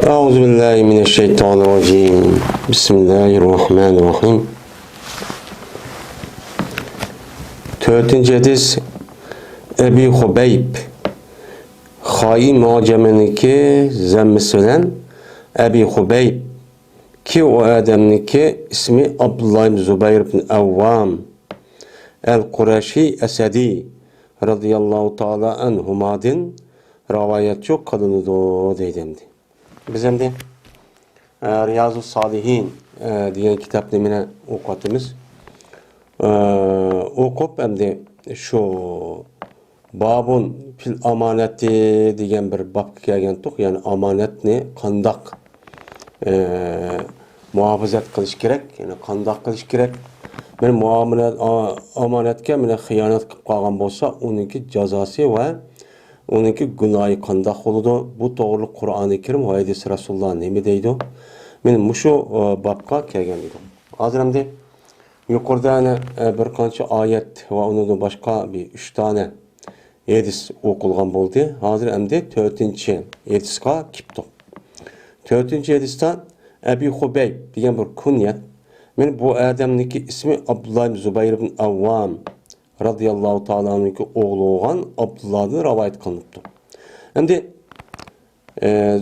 Euzubillahimineşşeytanirracim. Bismillahirrahmanirrahim. 4. hadis Ebi Hubeyb Hayi muacemeniki zemmisi bilen Ebi Hubeyb ki o adamniki ismi Abdullah ibn Zübeyir bin Avvam el-Kureşi Esedi radıyallahu ta'ala anhumadin rivayet çok kadınıdır deydimdi. Bizim de Riyazu Salihin diyen kitap nemine okuttumuz. Okup hem de şu babun fil amaneti diyen bir bab kelgen tuk. Yani amanet ne? Kandak muhafazat kılış gerek. Yani kandak kılış gerek. Men muamalet amanetke mene hıyanet kılıp kalgan bolsa onunki cezası ve onunki günahı kandak oludu. Bu doğruluk Kur'an-ı Kerim ve hadis Resulullah nemi deydi. Men muşu babka kelgen deydi. Hazır hem de yukarıda bir kança ayet ve onun başka bir 3 tane hadis okulgan boldu. Hazır hem de 4. hadiska kipti. 4. hadiste Ebi Hubeyb diyen bir kunyet. Men bu adamniki ismi Abdullah ibn Zübeyir bin Avvam radıyallahu ta'ala'nınki oğlu olan Abdullah'dan rivayet kılıptı. Şimdi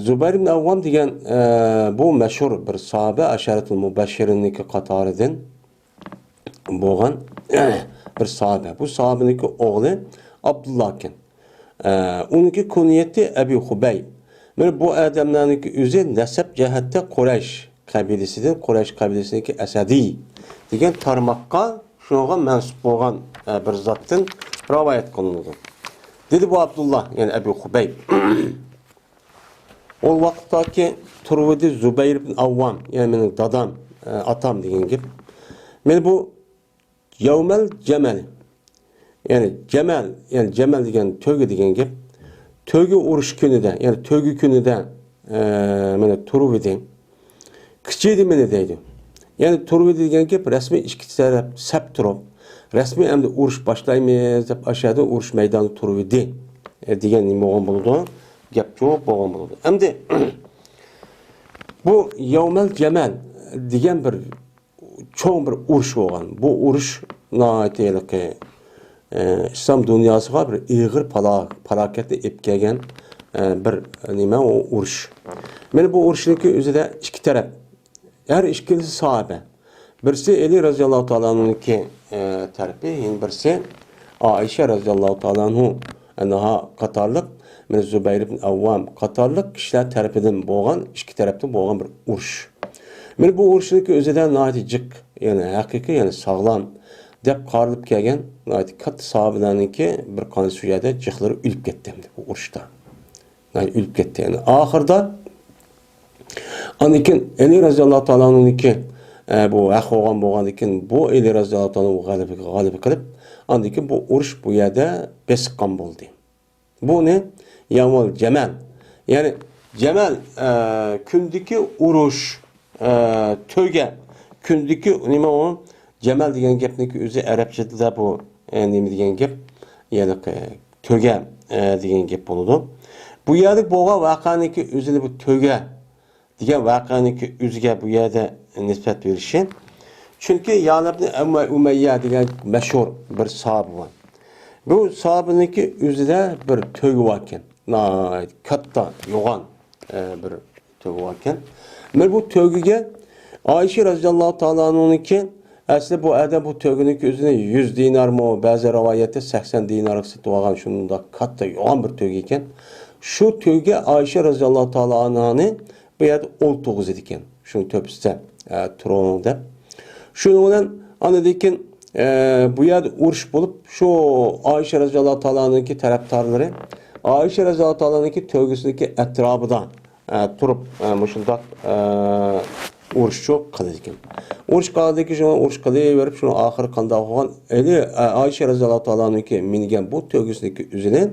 Zübeyir bin Avvam diyen bu meşhur bir sahabe aşaretul mübeşşirinniki katarıdan boğan bir sahabe. Bu sahabeniki oğlu Abdullah iken. Onunki kunyeti Ebi Hubeyb. Men bu adamlarınki üzü nesep cehette Kureyş kabilesidir. Kureyş kabilesindeki Esedi degan tarmoqqa şunga mensup bo'lgan bir zatdan rivayet kılınudur. Dedi bu Abdullah yani Ebu Hubeyb. O vaqtdaki Turvidi Zübeyir bin Avvam yani benim dadam, atam degan gap. Men bu Yevmel Cemel yani Cemel degan tögü degan gap. Tögü urush kunida yani tögü kunida meni Turvidi kichidi meni deydi. Yani Turvidi degan gap rasmiy ikki taraf sap turib rasmiy endi urush boshlaymiz deb aşağıda urush maydoni Turvidi degan nima bo'lgan bo'ladi? Gap yo'q bo'lgan bo'ladi. Endi bu Yevmel Cemel degan bir cho'ng bir urush bo'lgan. Bu urush noatiylik İslam dünyasıga bir ig'ir falokatni olib kelgan bir nima o urush. Mana bu urushniki o'zida ikki taraf. Her ikisi sahabe. Birisi Ali radıyallahu ta'ala'nınki tarafi, yani birisi Aişe radıyallahu ta'ala'nın anha Katarlık, men Zübeyir bin Avvam Katarlık kişiler tarafından bo'lgan, ikki tarafdan bo'lgan bir urush. Men bu urushniki o'zida natijik, yani haqiqiy, yani sog'lom deb qarilib kelgan, nati katta sahabelarniki bir qancha suyada jihlari o'lib ketdi bu urushda. Yani o'lib ketdi. Yani oxirida Andikin Ali radıyallahu ta'ala'nınki bu ahvogan bo'lgandikin bu Ali radıyallahu ta'ala'nın g'alaba qilib andikin bu urush bu yerda besiqqan bo'ldi. Bu ne? Yevmel Cemel. Yani Cemel kundiki urush töge kundiki nima o Cemel degan gapniki o'zi arabchada bu nima degan gap? Yani töge degan gap bo'ladi. Bu yerda bo'lgan voqeaniki o'zini bu töge degan voqeaniki o'ziga bu yerda nisbat berishi. Chunki Ya'la ibn Umayya degan mashhur bir sahabe var. Bu sahabeniki o'zida bir tögi bor ekan. Katta yo'g'on bir tögi bor ekan. Men bu tögiga Ayşe radıyallahu ta'ala'nınki aslında bu adam bu töginiki o'zini 100 dinar mı, bazı rivayette 80 dinar satib olgan shunda katta yo'g'on bir tögi ekan. Şu töge Ayşe radıyallahu ta'ala'nı bu yerda 19 ekan. Şunun töpside turun deb. Şunun bilan anadikin bu yerda urush bo'lib, şu Ayşe radıyallahu ta'ala'nınki taraftarlari Ayşe radıyallahu ta'ala'nınki tögesiniki etrafida turib mushundaq urushchu qildi ekan. Urush qildiki, shuni urush qilaverib, shuni oxiri qanday bo'lgan? Ayşe radıyallahu ta'ala'nınki mingan bu tögesiniki o'zini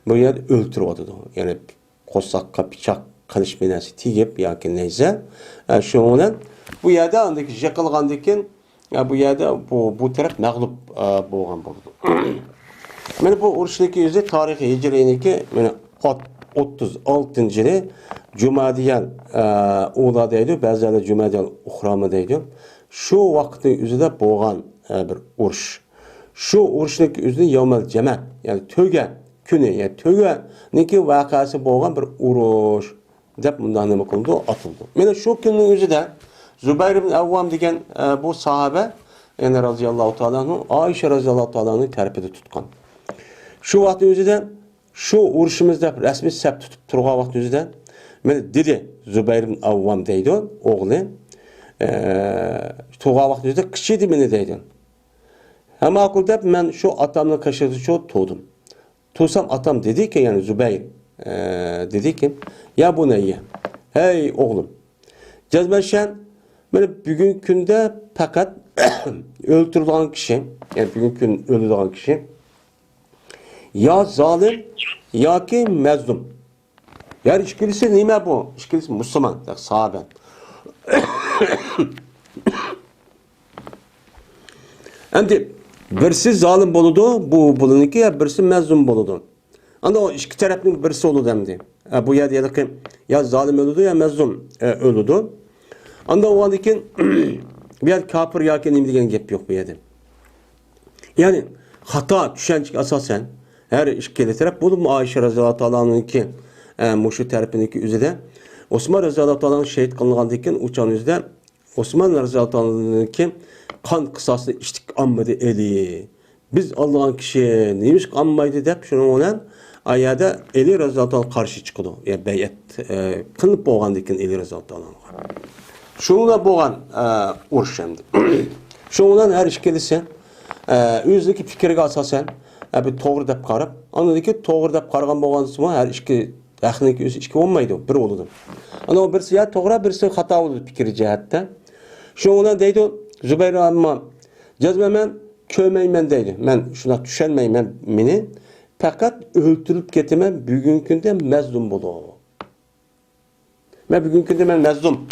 bu yerda o'ltirib o'tdi. Ya'ni qo'saqqa pichoq qilish binasi tegib yoki neyse şunun bilan bu yerda andaki yiqilgandikin bu yerda bu taraf mag'lub bo'lgan bo'ldi. Mana bu urushniki o'zi tarixiy hijriyniki mana 36 yılı Cumadiyan oğla deydi, bazıları Cumadiyan uxramı deydi. Şu vaktin üzerinde boğan bir uruş. Şu uruşniki üzerinde yevmel cemal, yani töge günü, yani töge niki vakası boğan bir uruş. Dep bundan nima qildi, atıldı. Mana şu günün üzerinde Zübeyir ibn Avvam degan bu sahabe, yani radıyallahu ta'ala anhu, Ayşe radıyallahu ta'ala anhu tərpidi tutqan. Şu vaqt özüdə, şu uruşumuzda resmi səp tutub turğan vaqt özüdə, mən dedi Zübeyir ibn Avvam deydi, oğlu, turğan vaqt özüdə kişiydi məni deydi. Hem akıl deyip mən şu atamla kaşıdı çok tuğdum. Tuğsam atam dedi ki, yani Zübeyir dedi ki, ya bu neye? Hey oğlum, cezbeşen, ben bugün günde fakat öldürülen kişi, yani bugün gün öldürülen kişi, ya zalim ya ki mezlum. Yani işkilisi neyme bu? İşkilisi Müslüman, sahabe. Şimdi birisi zalim boludu, bu bulunurki ya birisi mezlum boludu. Anda o iki tarafın birisi oldu demdi. Bu ya diyelim ki ya zalim öldü ya mezlum öldü. Anda o andikin bir yer kafir ya ki neyim degen gep yok bu yerde. Yani hata düşençik asasen her işkili taraf bu mu Ayşe radıyallahu ta'ala'nın ki muşu tarafındaki üzerinde Osman radıyallahu ta'ala'nın şehit kılınğandikin uçan üzerinde Osman radıyallahu ta'ala'nın ki kan kısasını içtik anmadı eli. Biz Allah'ın kişiye neymiş anmaydı deyip şunun olan ayada Eli radıyallahu karşı çıkıdı. Yani beyet kılıp boğandikin Eli radıyallahu. Şununla boğan uruş hem de. Şununla her iş gelirse yüzdeki fikirge asasen bir doğru deyip qarab. Anladaki doğru deyip qargan boğansıma her işki yaxınki yüz işki olmaydı. Bir oludu. Ana o birisi ya doğru birisi hata oldu fikri cihatte. Şununla deydi Zübeyir amma cezmemen köymeymen deydi. Men şuna düşenmeymen meni. Fakat öldürüp getirmem bugünkünde mezlum bulu. Ben bugünkünde ben mezlum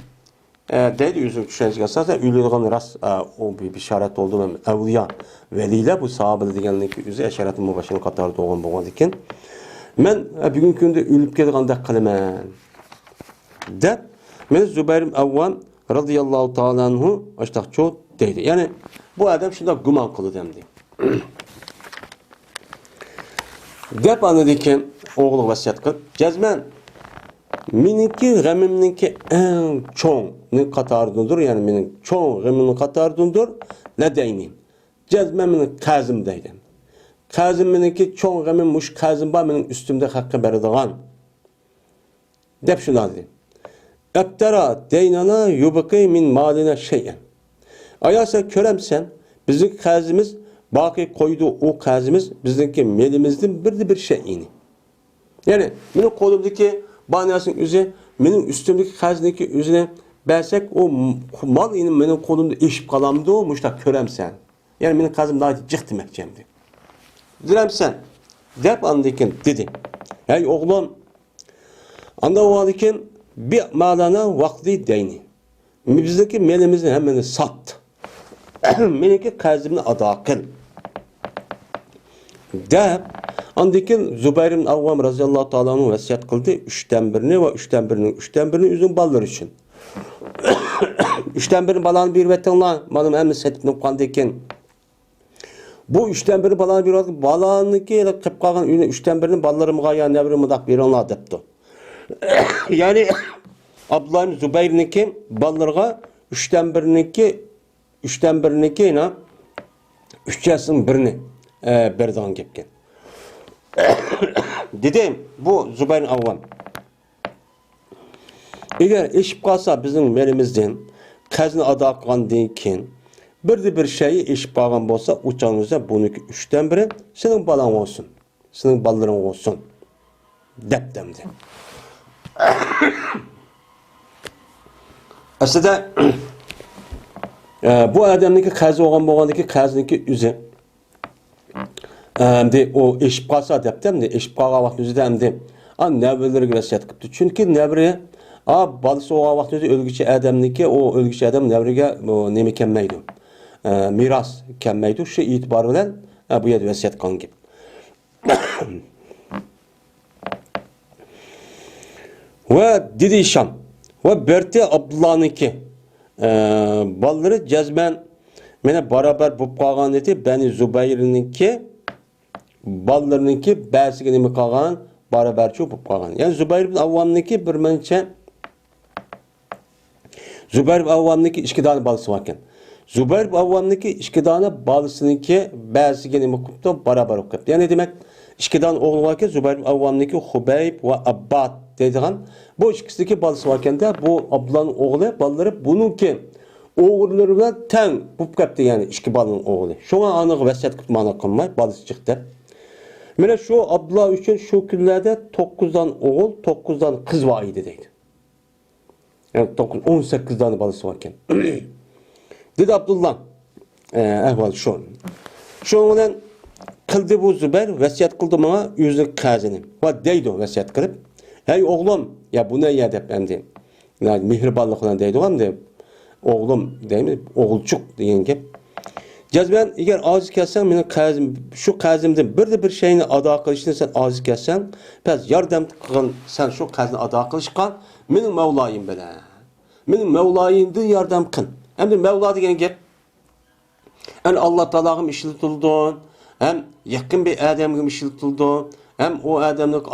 deydi yüzüm düşençik asasen ülüdüğün rast o bir işaret oldu. Ben evliya veliyle bu sahabede degenlik yüzü eşaretin mübaşının katarı doğun boğan dikin. Ben bugünkünde ölüp getirgen de kılımen. De men Zübeyir Avvam radıyallahu ta'ala anhu açtak çok deydi. Yani bu adam şimdi güman kılı demdi. Dep anladı ki oğlu vasiyet kıl. Cezmen meninki gamimninki en çoğun katarındır. Yani menin çoğun gamimnin katarındır. Ne deynim? Cezmen menin kazım deydim. Kazım meninki çoğun gamim muş kazım ba menin üstümde hakkı berdiğan. Dep şunu dedi. Ebtera deynana yubaki min maline şeyen. Ayasa köremsen bizim kazımız baki koydu o kazımız bizimki melimizden bir şeyini. Yani benim kolumdaki banasın üzeri, benim üstümdeki kazındaki üzerine bersek o mal inin benim kolumda eşip kalamdı o muşta köremsen. Yani benim kazım daha cık demekçemdi. Diremsen dep andikin dedi. Hey oğlum anda o andikin bir malana vakti deyni. Bizdeki melimizin hemen sat. Meniki kazımını ada kıl. De andikin Zübeyir ibn Avvam radıyallahu ta'ala'nın vasiyet kıldı. Üçten birini ve üçten birini üzüm ballar için. Üçten birini balanı bir vetten lan. Malum hemen setipini kandikin. Bu üçten birini balanı bir vetten. Balanı ki kıp kalkan üçten birini balları mıgaya nevri mıdak bir onla adepti. Yani Abdullah ibn Zübeyir'ninki ballarga üçten birini ne? Üççesinin birini berdan gepken. Dedim bu Zübeyir Avvam. Eğer eşip kalsa bizim melimizden kazını ada kılgandan keyin bir şeyi eşip kalgan bolsa uçağınızda bununki üçten biri senin balan olsun. Senin balların olsun. Dep demdi. Aslında bu adamdaki kazı olan boğandaki kazındaki üzü o eşip kalsa deptem de eşip kalga vakti üzü demdi. Nevrileri resiyat kıptı. Çünkü nevri balısı o vakti üzü ölgüçü adamdaki o ölgüçü adam nevrige nemi kemmeydi. Miras kemmeydi. Şu itibar bilen bu yedi resiyat kan gibi. Ve Didi Şam ve Berti Abdullah'ınki balları cezmen mene beraber bu kalgan dedi. Beni Zübeyir'inki ballarınki bəsige nime kalgan beraber çok bu kalgan. Yani Zübeyir bin Avvam'ınki bir mençe Zübeyir bin Avvam'ınki iki tane balısı varken. Zübeyir bin Avvam'ınki iki tane balısınınki bəsige nime kupta beraber okup. Yani demek iki tane oğlu varken Zübeyir bin Avvam'ınki Hubeyb ve Abbad dediğin bu ikisindeki balısı varken de bu Abdullah'ın oğlu balları bununki oğullarına ten bup kaptı yani iki balının oğlu. Şuna anığı vesiyet kutmana kılmay balısı çıktı. Mene şu Abdullah üçün şu günlerde 9'dan oğul 9'dan kız var idi deydi. Yani 18 tane balısı varken. Dedi Abdullah ehval şu. Şundan kıldı bu Zübeyir vesiyet kıldı bana yüzlük kazini. Ve deydi o vesiyet kılıp. Hey oğlum ya bu ne ya dep ben deyim. Yani mihribanlıkla deydi o deyim. Oğlum deyim oğulçuk deyen gep. Cezben eğer aziz kelsen benim kazim şu kazimden bir şeyini ada kılışını sen aziz kelsen pes yardım kılın sen şu kazını ada kılışkan benim Mevlayım bile. Benim Mevlayımdı yardım kın. Hem de Mevla degen gep. Yani Allah Teala'nın işli tuldun. Hem yakın bir adamın işli tuldun. Hem o adamlık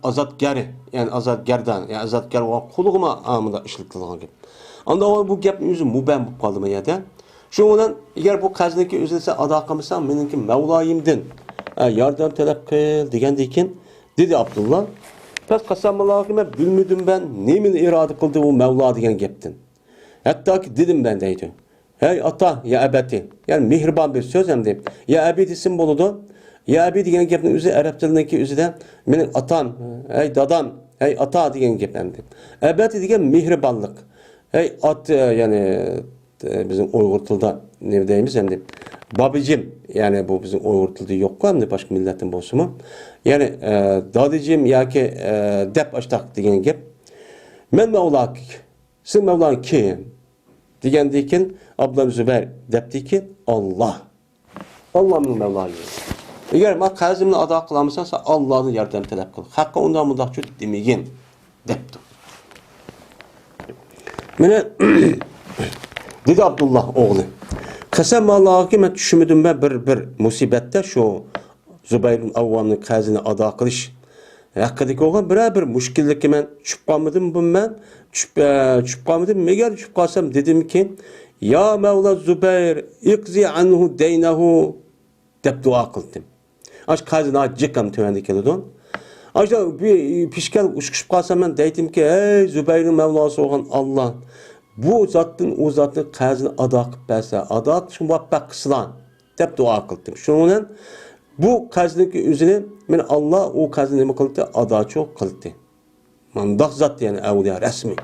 azatgari yani azatgardan yani azatgar o kulluğuma amında işli tuldun gibi. Anda o bu gep yüzü müben bu kaldı mı ya da? Şundan eğer bu kazdaki üzerine ada kılmışsan benimki Mevlayımdın. Yardım talep kıl degendeyken dedi Abdullah. Pes kasamallahıma bilmedim ben nemin irade kıldı bu Mevla degen geptin. Hatta ki dedim ben deydi. Hey ata ya ebeti. Yani mihriban bir söz hem de. Ya ebedi isim buludu. Ya ebedi degen gepin üzeri Arap dilindeki üzeri benim atam, hey dadam, hey ata degen gep hem de. Ebedi degen mihribanlık. Hey at yani bizim Uygur tilda ne deyimiz hem de babacım yani bu bizim Uygur tilde yok hem de başka milletin bozumu. Yani dadıcım ya ki dep açtak degen gep. Men Mevlak, sen Mevlan kim? Degendeyken Abdullah Zübeyir depti ki Allah. Allah'ın Mevlayı. Eğer ma kazimini ada kılamısan Allah'ın yardım talep kıl. Hakkı ondan mudahçut demeyin depti. Mene dedi Abdullah oğlu. Kasem Allah'a ki ben düşünmedim ben bir musibette şu Zübeyir'in Avvam'ın kazini ada kılış. Hakkadaki oğlan bir müşkillik ki ben çüp kalmadım bu ben. Çüp kalmadım. Eğer çüp kalsam dedim ki ya Mevla Zübeyir ikzi anhu deynehu dep dua kıldım. Aç kazini acıkam tövendeki eludun. Aşta bir pişkel uçuşup kalsam ben deydim ki ey Zübeyir'in Mevlası olan Allah bu zatın o zatın kazini ada kıp berse ada kışın vakbak kısılan dep dua kıldım. Şunun bu kazindeki üzerine men Allah o kazini ne kıldı ada çok kıldı. Mandak zat yani evliya resmi.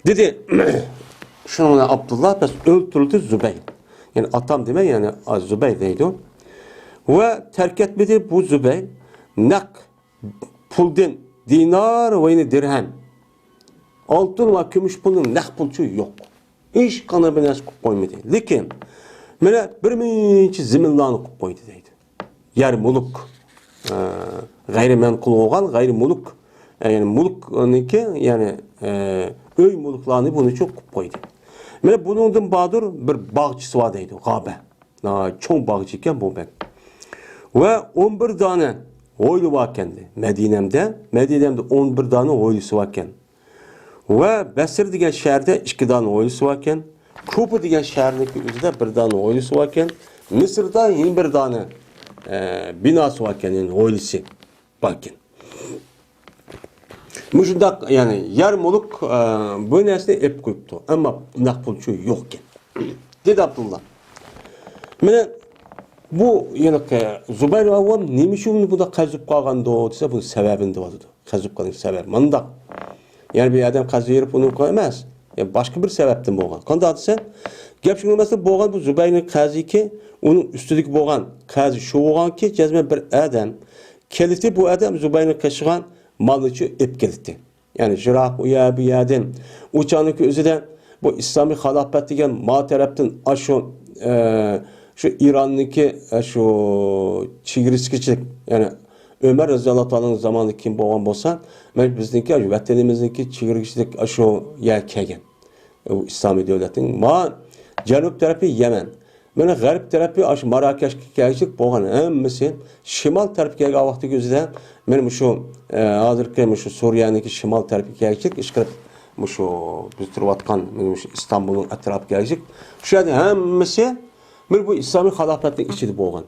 Dedi şununla Abdullah bes öldürüldü Zübeyir. Yani atam deme yani Zübeyir neydi o? Ve terk etmedi bu Zübeyir nak pulden dinar ve yine dirhem. Altın ve gümüş pulun nak pulçu yok. Hiç kanı benes koymadı. Lakin mene bir minçi ziminlanı koydu deydi. Yer muluk gayrimenkul olan gayrimuluk yani muluk yani öy muluklarını bunu çok koydu. Mene bunun badur bir bağçısı var deydi. Gabe. Çok bağçıyken bu ben. Ve 11 tane oylu varken Medine'mde 11 tane oylusu varken ve Besir diyen şehirde 2 tane oylusu varken Kufa diyen şehirdeki üzerinde 1 tane oylusu varken Mısır'da 21 tane binası varken yani oylusu varken. Müşundak yani yer muluk bu nesne hep koyuptu ama nakpulçu yokken. Dedi Abdullah. Mene bu yani Zübeyir Avvam nemişim bu da kazıp kalgandı o dese bunun sebebinde vardı. Kazıp kalgan sebep. Mandak. Yani bir adam kazı yerip bunu koymaz. Yani başka bir sebepten boğan. Kanda adı sen gepşin olmasa boğan bu Zübeyir'in kazı ki onun üstündeki boğan kazı şu boğan ki cezme bir adam keliti bu adam Zübeyir'in kaşıgan malıcı ep keliti. Yani Jirak uya bir adam uçanlık özüden bu İslami halafet diyen ma taraftan aşu şu İran'daki şu çigiriskiçilik yani Ömer radıyallahu anh'ın zamanında kim boğan bolsa, men bizdeki vatanimizdeki çığırgıçlık aşo yer kelgen. İslami devletin ma Janub tarafı Yemen. Mana g'arb tarafı aş Marrakeş'e kelgik boğan hemmisi şimal tarafı kelgen vaqti gözüde men şu hozirgi şu Suriyaniki şimal tarafı kelgik iş qilib şu biz turayotgan İstanbul'un atrofı kelgik. Şu yerda hemmisi bu İslami halafetning içinde boğan.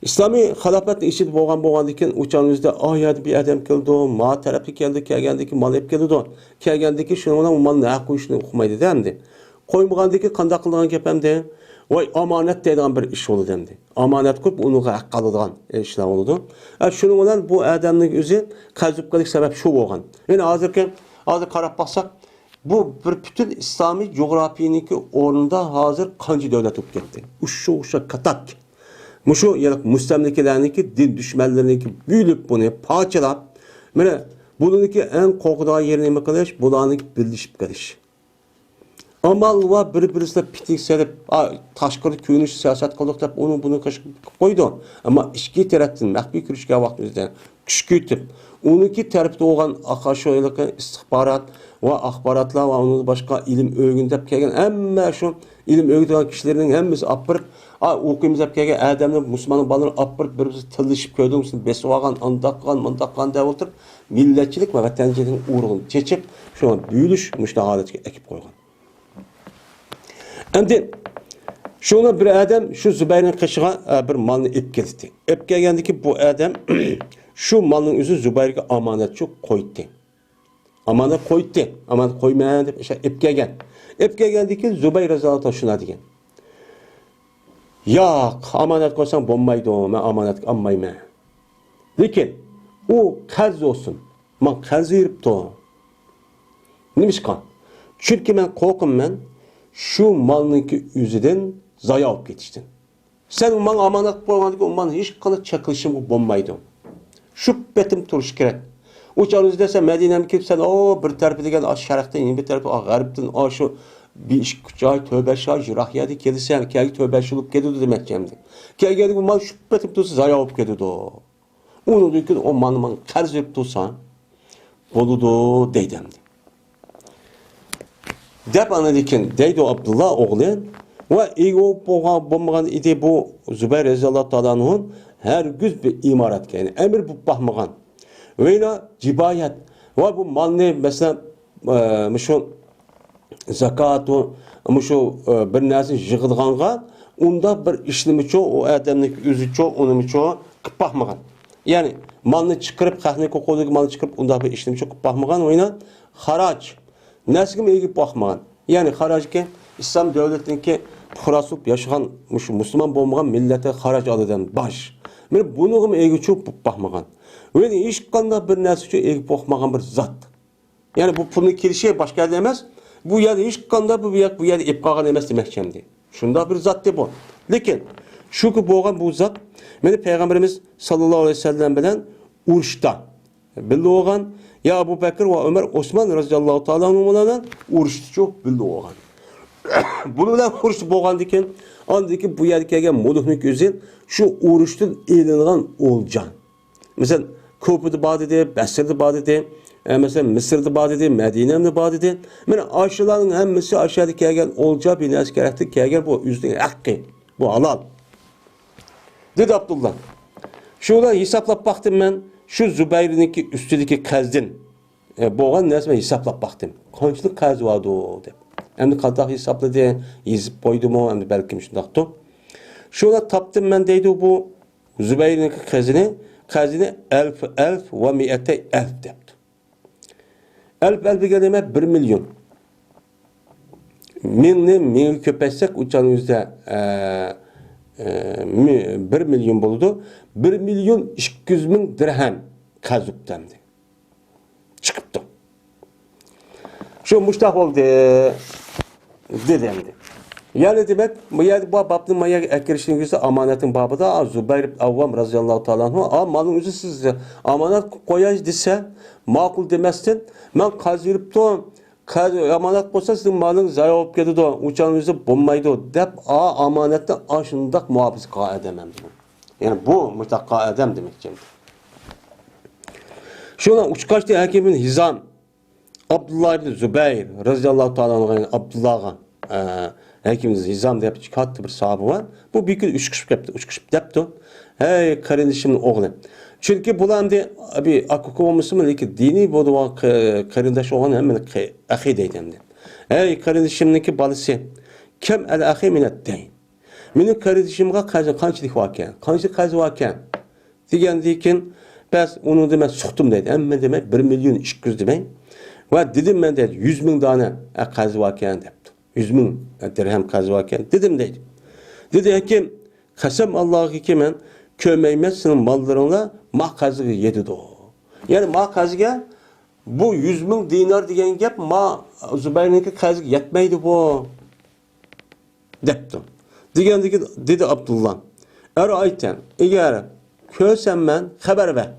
İslami halafetning içinde boğandikin uçağımızda ayet bir adam keldi, ma tarafı keldi, kelgendiki mal hep keldi. Kelgendiki şunu mal ne qo'yishni uqmaydi demdi. Qo'ymagandiki qanday qilgan gap hamdi? Voy omonat deydigan bir ish bo'ldi demdi. Omonat ko'p uni haq qiladigan ishlar bo'ldi. Shuning bilan bu odamning o'zi qaziblik sabab shu bo'lgan. Endi hozir qarab baksak, bu bir bütün İslami coğrafiyaniki o'rnida hozir qancha davlat bo'lib ketdi. O'sha katak. Muşu yani müstemlekelerindeki din düşmanlarındaki büyülüp bunu parçalap, mana bununki en korkudan yerine mi kılış, bulanık birleşip kılış. Amal var bir-birisine pitik serip, taşkırı köyünüş siyaset kıldık da onu bunu kaşık koydu. Ama işki taraftan, mahbi kürüşke vaktimizden küçüküytüp, onunki tarafta olan akaşoylık istihbarat ve akbaratlar ve onun başka ilim öğündep kelgen ama şu ilim öğünden kişilerin hemmisi apırıp okuyumuz hep kelgen adamın Müslümanın balını apırıp birbirimizi tılışıp köydüğümüzün besvagan, andakkan dev oturup milletçilik ve vatandaşlığın uğrunu çeçip şu an büyülüş müştahaletki ekip koygan. Endi şuna bir adam şu Zübeyir'in kışığa bir malını ip geldi. İp gelgendeki bu adam şu malın üzü Zübeyir'e amanetçi koydu. Amanet koydu. Amanet koymayan deyip ip gelgen. İp gelgendeki Zübeyir radıyallahu anh şuna degen. Ya amanet koysan bombaydı o. Ben amanet almayayım. Lakin o kaz olsun. Ben kaz verip de neymiş kan? Çünkü ben korkum ben şu malınki yüzüden zaya alıp geçtin. Sen bana amanet koymadık, o bana hiç kanı çakılışım bombaydı. Şu betim turuş gerek. Uçağınız dese Medine'm ki sen o bir tarafı degen şarktan yine bir tarafı garipten şu bir iş kucağı tövbe şah jirahiyadi gelirsen kelgi tövbe şulup geliyordu demek cemdi. Kelgi bu mal şu betim turuşu zaya alıp geliyordu. Onu diyor ki o manman karz verip tursan boludu deydemdi. Dep anadikin deydi Abdullah oğlu ve ego bombagan idi bu Zübeyir radıyallahu anh'ın her güz bir imarat yani emir bu bahmagan. Ve yine cibayet ve bu mal ne mesela şu zakatı şu bir nesin jığılğanğa onda bir işlemi çoğu o adamın yüzü çoğu onun çoğu kıpahmagan. Yani malını çıkarıp kahne kokoduğu malını çıkarıp onda bir işlemi çoğu kıpahmagan ve yine haraç Neskim ilgip bakmagan. Yani haraç ki İslam devletindeki pırasılıp yaşayan Müslüman bulmagan millete haraç alıdan baş. Yani bunu ilgi çok bakmagan. Ve hiç kanda bir nesli ilgip bakmagan bir zat. Yani bu pulun kirişi başka yerde demez. Bu yer hiç kanda bu yer ipkagan demez demek şimdi. Şunda bir zat de bu. Lakin şu ki bu zat yani Peygamberimiz sallallahu aleyhi ve sellem bilen uruşta. Bildi oğan ya Abu Bekir ve Ömer Osman radıyallahu ta'ala anhumalardan uğraştı çok bildi oğan. Bunu da uğraştı boğan diken andaki bu yerkege moluhnik özün şu uğraştın eğlenilen olcan. Mesela Kupa'da badede, Besir'de badede, mesela Mısır'da badede, Medine'de badede. Yani aşıların hemmesi aşağıda kegen olca bir nes gerekti kegen bu yüzden hakkı. Bu halal. Dedi Abdullah. Şurada hesaplap baktım ben. Şu Zübeyir'inki üstündeki kazdin boğan nesme hesaplap baktım. Kaçlık kaz vardı o de. Hem de kadar hesapladı, yazıp koydum o hem de belki şundaqtı. Şurada taptım ben deydi bu Zübeyir'inki kazini elf ve mi'ete elf depti. Elf gelime 1 milyon. Mini köpeşsek uçan yüzde 1 milyon buldu. 1 milyon 200 bin dirhem kazıp demdi. Çıkıptı. Şu muştah oldu dedemdi. Yani demek bu babın maya ekirişinin yüzü amanetin babı da Zübeyir Avvam radıyallahu ta'ala anhu malın yüzü sizde amanet koyaj dese makul demezsin ben kazırıp da amanet koysa sizin malın zayi olup gidiyor da uçağınızı bulmaydı dep amanetten aşındak muhafız edemem. Yani bu mutlaka edem demek şimdi. Şuna uçkaçtı hakimin Hizam Abdullah ibn Zübeyir radıyallahu ta'ala anhu Abdullah'a hakimimiz Hizam deyip çıkarttı bir sahabı var. Bu bir gün uçkışıp depti. Hey kardeşimin oğlu. Çünkü bulan de bir akıkı olması mı ki dini bodu kardeş olan hemen ahi deydim. Hey kardeşimdeki balısı kem el ahi minet deyin. Benim kardeşimge kançılık varken, kançılık kazı varken diyen ben onu demek sıktım dedi. Ama demek 1 milyon 200 demek. Ve dedim ben dedi 100 bin tane kazı varken dedi. 100 bin dirhem kazı varken dedim dedi. Dedi hakim kasem Allah'ı kimen kömeymezsinin mallarına kazı yedi de o. Yani kazıya bu 100 bin dinar diyen gap Zübeyir'inki kazı yetmeydi bu. Depti. Diyen dedi Abdullah. Ayten eğer körsem haber ver.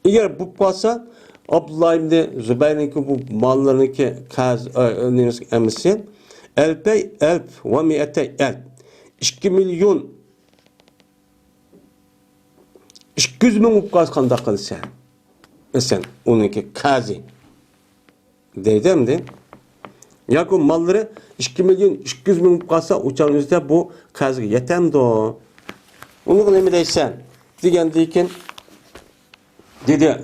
Eğer bu pasa Abdullah ibn Zübeyir'inki bu mallarınki emisi elpey elp ve mi'ete elp 2 milyon 200 bin upkaz kanda kılsa sen onunki kazi dedim de yakın malları 2 milyon 200 bin upkazsa uçağınızda bu kazi yetem de o onu ne mi deysen diyen dedi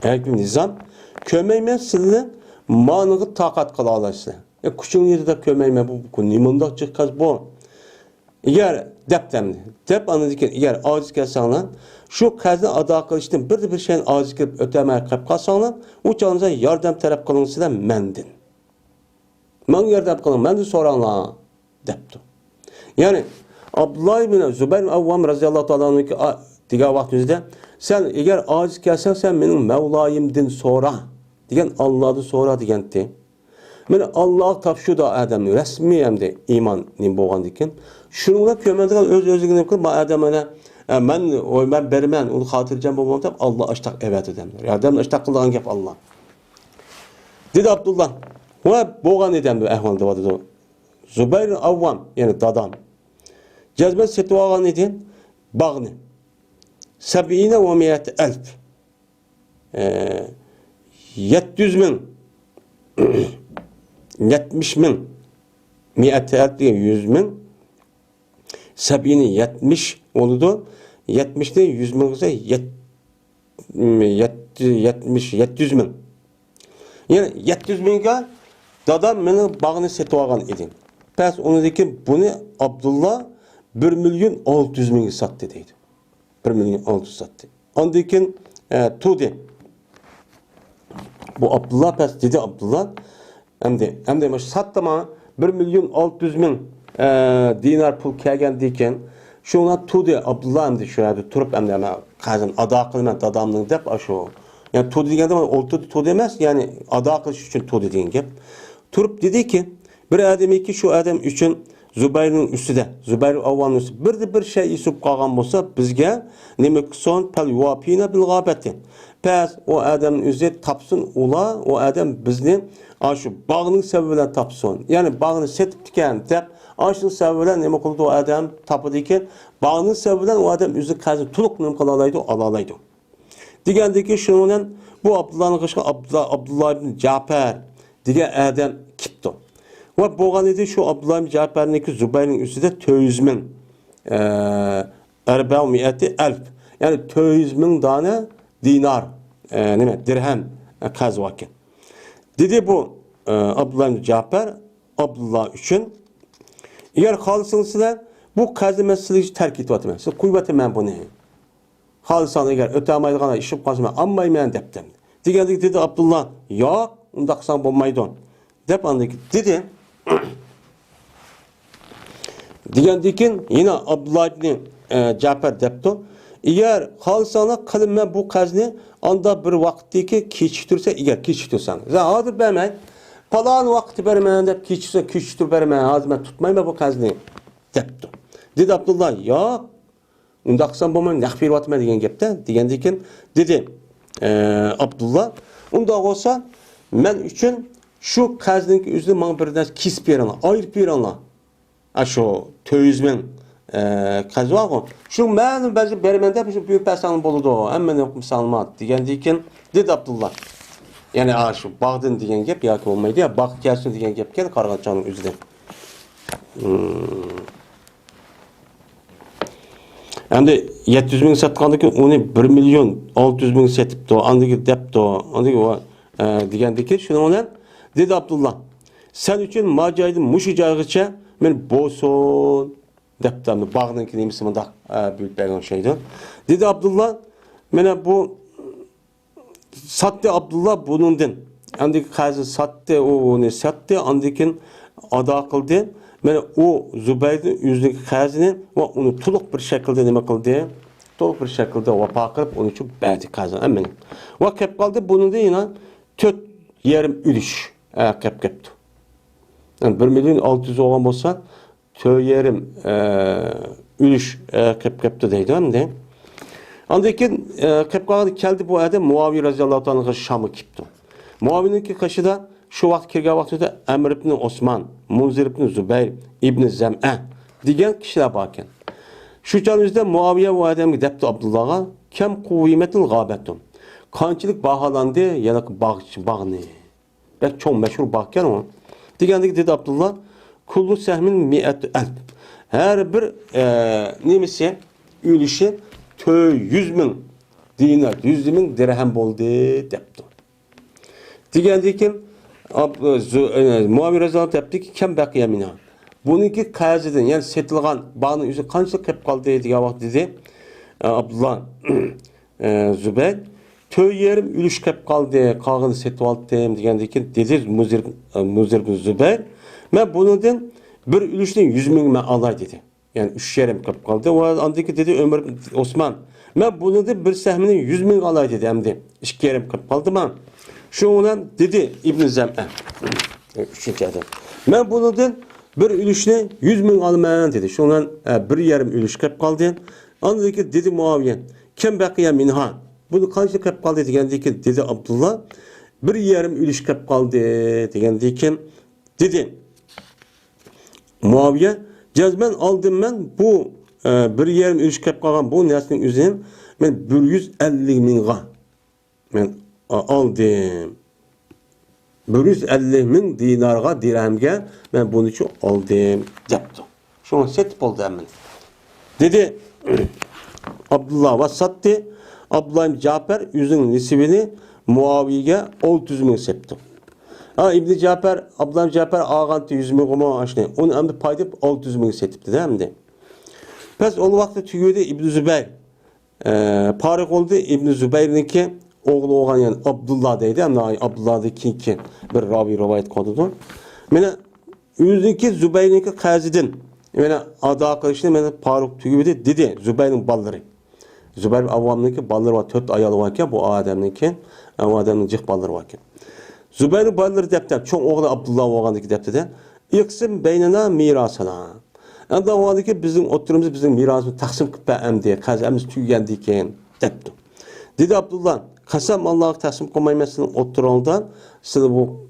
Erkin Nizam kömeyme sizinle manığı takat kıla alasın. Kuşun yedi de kömeyme bu nimanda çıkaz bu. Eğer dep anladıkken eğer aciz kelsanlar şu kazını ada kılıştın bir şeyin aciz kılıp ötemeye kap kalsanlar uçağınıza yardım taraf kılınsa mendin. Men yardım kılın mendin soranlar depti. Yani Abdullah ibn Zübeyir Avvam razıyallahu ta'ala diğer vaktimizde sen eğer aciz kelsen sen benim Mevlayimdin sonra diyen Allah'ı sonra digenti. Men Allah tapşı da adam resmi hem de iman nim boğan diken. Şununla kömenden özlüğünü kıl ma adam ana ben bermen onu hatırlayacağım babam da Allah aştak evet edemler. Yardım aştak kılan gap Allah. Dedi Abdullah. Ve boğan edemdi ehvalde vardı. Zübeyir Avvam yani dadam. Cezmet setvagan edin bağını. 70 ve 100 elf. 700 bin 70 bin 100 elf diye 100 bin 70'ni 70 oldu. 70'de 100 bin ise 700 bin. Yani 700 bin'e dadam beni bağını setvagan edin. Pes onu dedim bunu Abdullah 1 milyon 600 bin sattı dedi. 1 milyon 600 sattı. Ondakin tudi. Bu Abdullah pes dedi Abdullah. Hem de sattı ama 1 milyon 600 bin dinar pul kelgen diken şuna tudi Abdullah hem de şöyle turup hem de kazan ada kılman adamның dep aşo. Yani tudi degende oltu tudi emas yani ada kılış için tudi deyen gap. Turup dedi ki bir adam ki şu adam için Zübeyir'in üstüde, Zübeyir Avvan'ın üstüde bir şey isip kalgan olsa bizge nemek son pel yuvapina bil gâbeti. Pes o adamın üzeri tapsın ula o adam bizni aşı bağının sebebiyle tapsın. Yani bağını setip diken tep aşın sebebiyle nemek oldu o adam tapı diken bağının sebebiyle o adam üzeri kazı tuluk nemek alalaydı. Digendeki şunun bu Abdullah'ın kışkı Abdullah ibn Cafer diye adam kitto. Ve boğan idi şu Abdullah ibn Cafer'indeki Zübeyir'in üstünde 200 bin 400 elf yani 200 bin tane dinar dirhem kaz vakin. Dedi bu Abdullah ibn Cafer Abdullah için eğer halısınızlar bu kazı meselesi terk etvatım. Siz kuvveti men bunu. Halısana eğer ötemeydikana işip kalsın amma men deptim. Digendik dedi Abdullah ya undaksan bulmaydın. Dep andaki dedi. Digendikin yine Abdullah ibn Cafer depti. Eğer halısana kılınma bu kazını anda bir vaktiki keçirse eğer keçirsen. Zahadır vermeyin. Falan vakti vermeyin dep keçirse keçir vermeyin. Hazmet tutmayın bu kazını depti. Dedi Abdullah ya undaksan bulmayın nakfir vatma degen gepte. Digendikin dedi Abdullah unda olsa men üçün şu kazınki üzü bana birden kis beranla, ayır beranla. Aşo 200 bin kaz var o. Şu men bazı bermende bir büyük pesan buludu. Hemen yok salmat. Digendikin Dedi Abdullah. Yani şu bağdın degan gap yoki bo'lmaydi ya, baq kelsin degan gap keldi Qarg'anchoqning o'zida. Endi 700 ming satgandan keyin uni 1 million 600 ming setibdi. Andagi debdi. Andagi degandiki shuni bilan dedi Abdullah. Sen uchun mojoyni mushu joygacha men bo'lsin debdi. Bog'ninki nemisi bundaq bo'lib bergan şeydi. Dedi Abdullah, mana bu sattı Abdullah bunundan. Andaki qazi sattı, onu sattı, andikin ada qildi. Mana o Zubayrning yüzündeki qazini va uni to'liq bir shaklda nima qildi? To'liq bir shaklda vafo qilib, uni uchun berdi qazini. Ammo va kelib qoldi bunida yana 4,5 ulush kelib ketdi. Yani 1 milyon 600 olgan bo'lsa 4,5 ulush kelib ketdi deydi hamda. Ondan keyin kelib qoldi keldi bu adam Muaviy roziyallohu anhu Shamga ketdi. Muaviyninki qishida şu vaqt kelgan vaqtida Amr ibn Osman, Munzir ibn Zubayr ibn Zam'a degan kishilar bor ekan. Shu chog'da Muaviya bu odamga debdi Abdullahga, "Kam quvimatul g'abatum." Qanchalik baholandi yana bog'ni. Bak çok meşhur bog' ekan u. Degandek dedi Abdullah, "Kullu sahmin 100 alf." Her bir nemisi ülüşü 100 ming dinar, 100 ming dirhem bo'ldi debdi. Degandek Muaviy roziyallohu debdi ki, "Kam baqiya mina." Buniki qazidan, yani setilgan bağning o'zi qancha qilib qoldi degan vaqt dedi Abdullah Zubayr 4,5 ulush qilib qoldi, qolganini setib oldim degandek dedi Munzir ibn Zubayr. Men bundan bir ulushning 100 ming men olay dedi. Yani 3,5 qilib qoldi. Va andiki dedi Ömer ibn Osman, men bundan bir sahmini 100 ming olay dedi hamdi. 2,5 qilib qoldi men. Şundan dedi İbn Zem'e. Üçüncü adam. Ben bundan bir ülüşne 100 ming almayan dedi. Şundan 1,5 ulush qilib qoldi. Ondan keyin dedi Muaviye, "Kim baqiya minha?" Bunu qancha qilib qoldi degandek dedi Abdullah, 1,5 ulush qilib qoldi degandek dedi Muaviye, "Jazman oldim men bu 1,5 ulush qilib qolgan bu narsaning o'zini men 150 mingga men aldım. 150 ming dinarga, dirhemge ben bunu için aldım debdi. Şunu setip oldu hemen. Dedi Abdullah ve sattı. Abdullah ibn Cafer yüzünün nisibini Muaviye'ye 600 ming septi. İbn Cafer, Abdullah ibn Cafer ağantı 100 ming ama aşını. Onu hem de paydip 600 ming setipti değil mi? Pes o vakti tüyüydü İbn Zübeyir. Parik oldu İbn Zübeyir'inki oğlu olan yani Abdullah deydi. Hem de Abdullah'daki bir ravi rivayet kodudur. Mene yüzdeki Zübeyir'inki qazidin. Mene ada qilishni mene Faruk tugibdi dedi Zübeyir'in balları. Zübeyir avvamniki balları var. 4 ayalı var ki bu adamniki. O adamın cık balları var ki. Zübeyir'in balları depte. Çok oğlu Abdullah olgandaki depte de. İksim beynena mirasına. Yani da o ki bizim oturumuz bizim mirasımız taksim kıppa diye. Qazimiz tüygendiyken depte. Dedi Abdullah, "Qasam Allah'a taksim qilmayman oturaldan, siz bu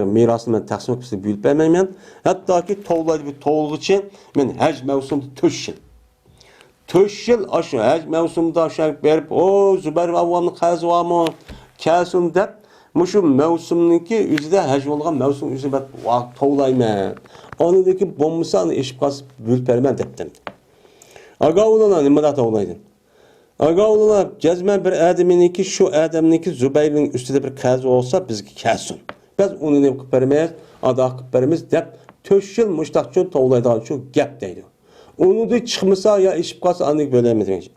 mirasni men taksim qilib sizni buyurib bermayman. Hattoki tovlaydi bir tovlg'ichi men haj mavsumida 4 yil. 4 yil shu haj mavsumida o'sha berib, "O, Zubayr avvomni qazi bormi? Kelsin" deb, mushu mavsumniki o'zida haj bo'lgan mavsum o'zida tovlayman. Onidagi bo'lmasa uni eshib qolib buyurib berman debdim. Aga ular nima tovlaydi? Aga oğluna cezmen bir adamınki şu adamınki Zübeyir'in üstünde bir qazi olsa bizga kelsin. Biz onu ne qilib beramiz, ada qilib beramiz deb 4 yil mushtaqchon tovlaydigan shu gap deydi. Onu da chiqmasa ya ishib qolsa aniq bo'lamaydi.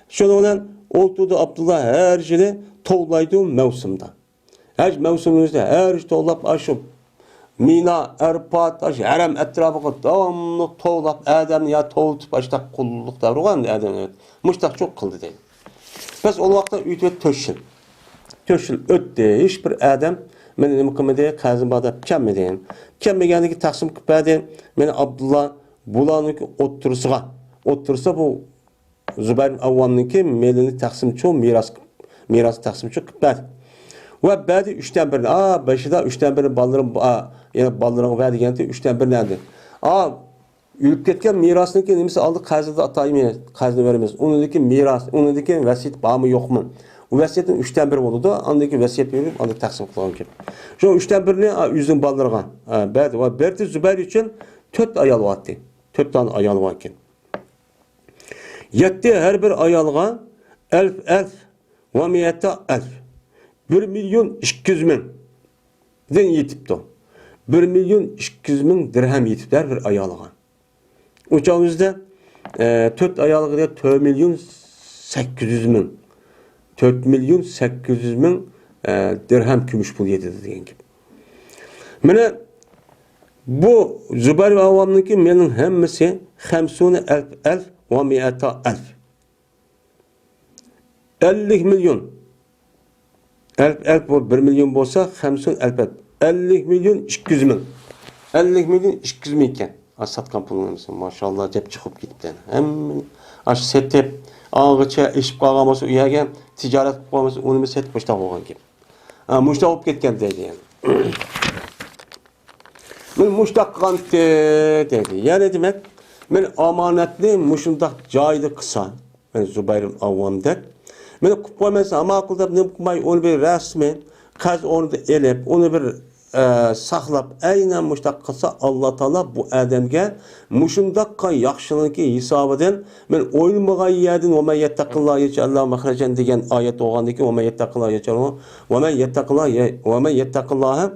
Shuni bilan o'ltirdi Abdullah har yili tovlaydi mavsumda. Haj mavsumimizda har yil tovlab shu Mina, Arpat, haram etrafıga davamlı tovlab adam ya tovtup açtaq qulluk davrugan adam mushtaq çok qildi deydi. Biz o vaqtda ütüp 4 yil. 4 yil o'tdi. Hech bir adam meni nima qilmadi, qazim badab kelmadi. Kelmaganligi taqsim qilib berdi. Meni Abdullah bularniki o'ttirsa bu Zubayr avvamniki melini taqsimchi miras taqsimchi qilib berdi. Ve badi 3'ten 1. Başında 3'ten 1 ballarım yani ballarım verdi yani 3'ten 1 nerede? Ülüp ketken mirasındaki nemisi aldık qazida atayım qazida veremiz. Onundaki miras, onundaki vasit var mı yok mu? O vəsiyyətin 3'ten 1 oldu da, andaki vəsiyyət verip, andaki taksim kılan ki. Şu 3'ten 1'ni yüzün ballarına, berdi Zübeyir için 4 ayal vardı. 4 tane ayal var ki. Yetti her bir ayalga elf ve miyette elf. 1 milyon 200 bin den yetipti. 1 milyon 200 bin dirhem yetipti her bir ayalga. Uçağımızda 4 ayalga da 4 milyon 800 bin. 4 milyon 800 bin dirhem gümüş pul yetidi degan gibi. Mene bu Zübeyir ve Avvam'nınki menin hemmisi 50 elf ve miyata elf. 50 milyon. Elf bu 1 milyon olsa 50 elf. 50 milyon 200 bin. 50 milyon 200 bin iken. Satkan pulunu mesela maşallah cep çıkıp gitti. Hem aş setep ağaça işip kalgaması uyagen ticaret kalgaması onu setip müştak olgan gibi. Müştak olup ketken dedi yani. Men müştak kılan dedi. Yani demek men amanetli müşundak caydı kısa. Ben Zübeyir'in avvamdak. Men kupayması ama akılda ne kupay onu bir resmi kaz onu da elep onu bir saxlab aynan müştak qilsa Alloh taolo bu odamga mushundaqqa yaxshiligi hisobidan men o'ylamagan yerdan va man yattaqilloh yechalloh mahrajan degan oyat o'g'andiki va man yattaqilloh yechalloh va man yattaqilloh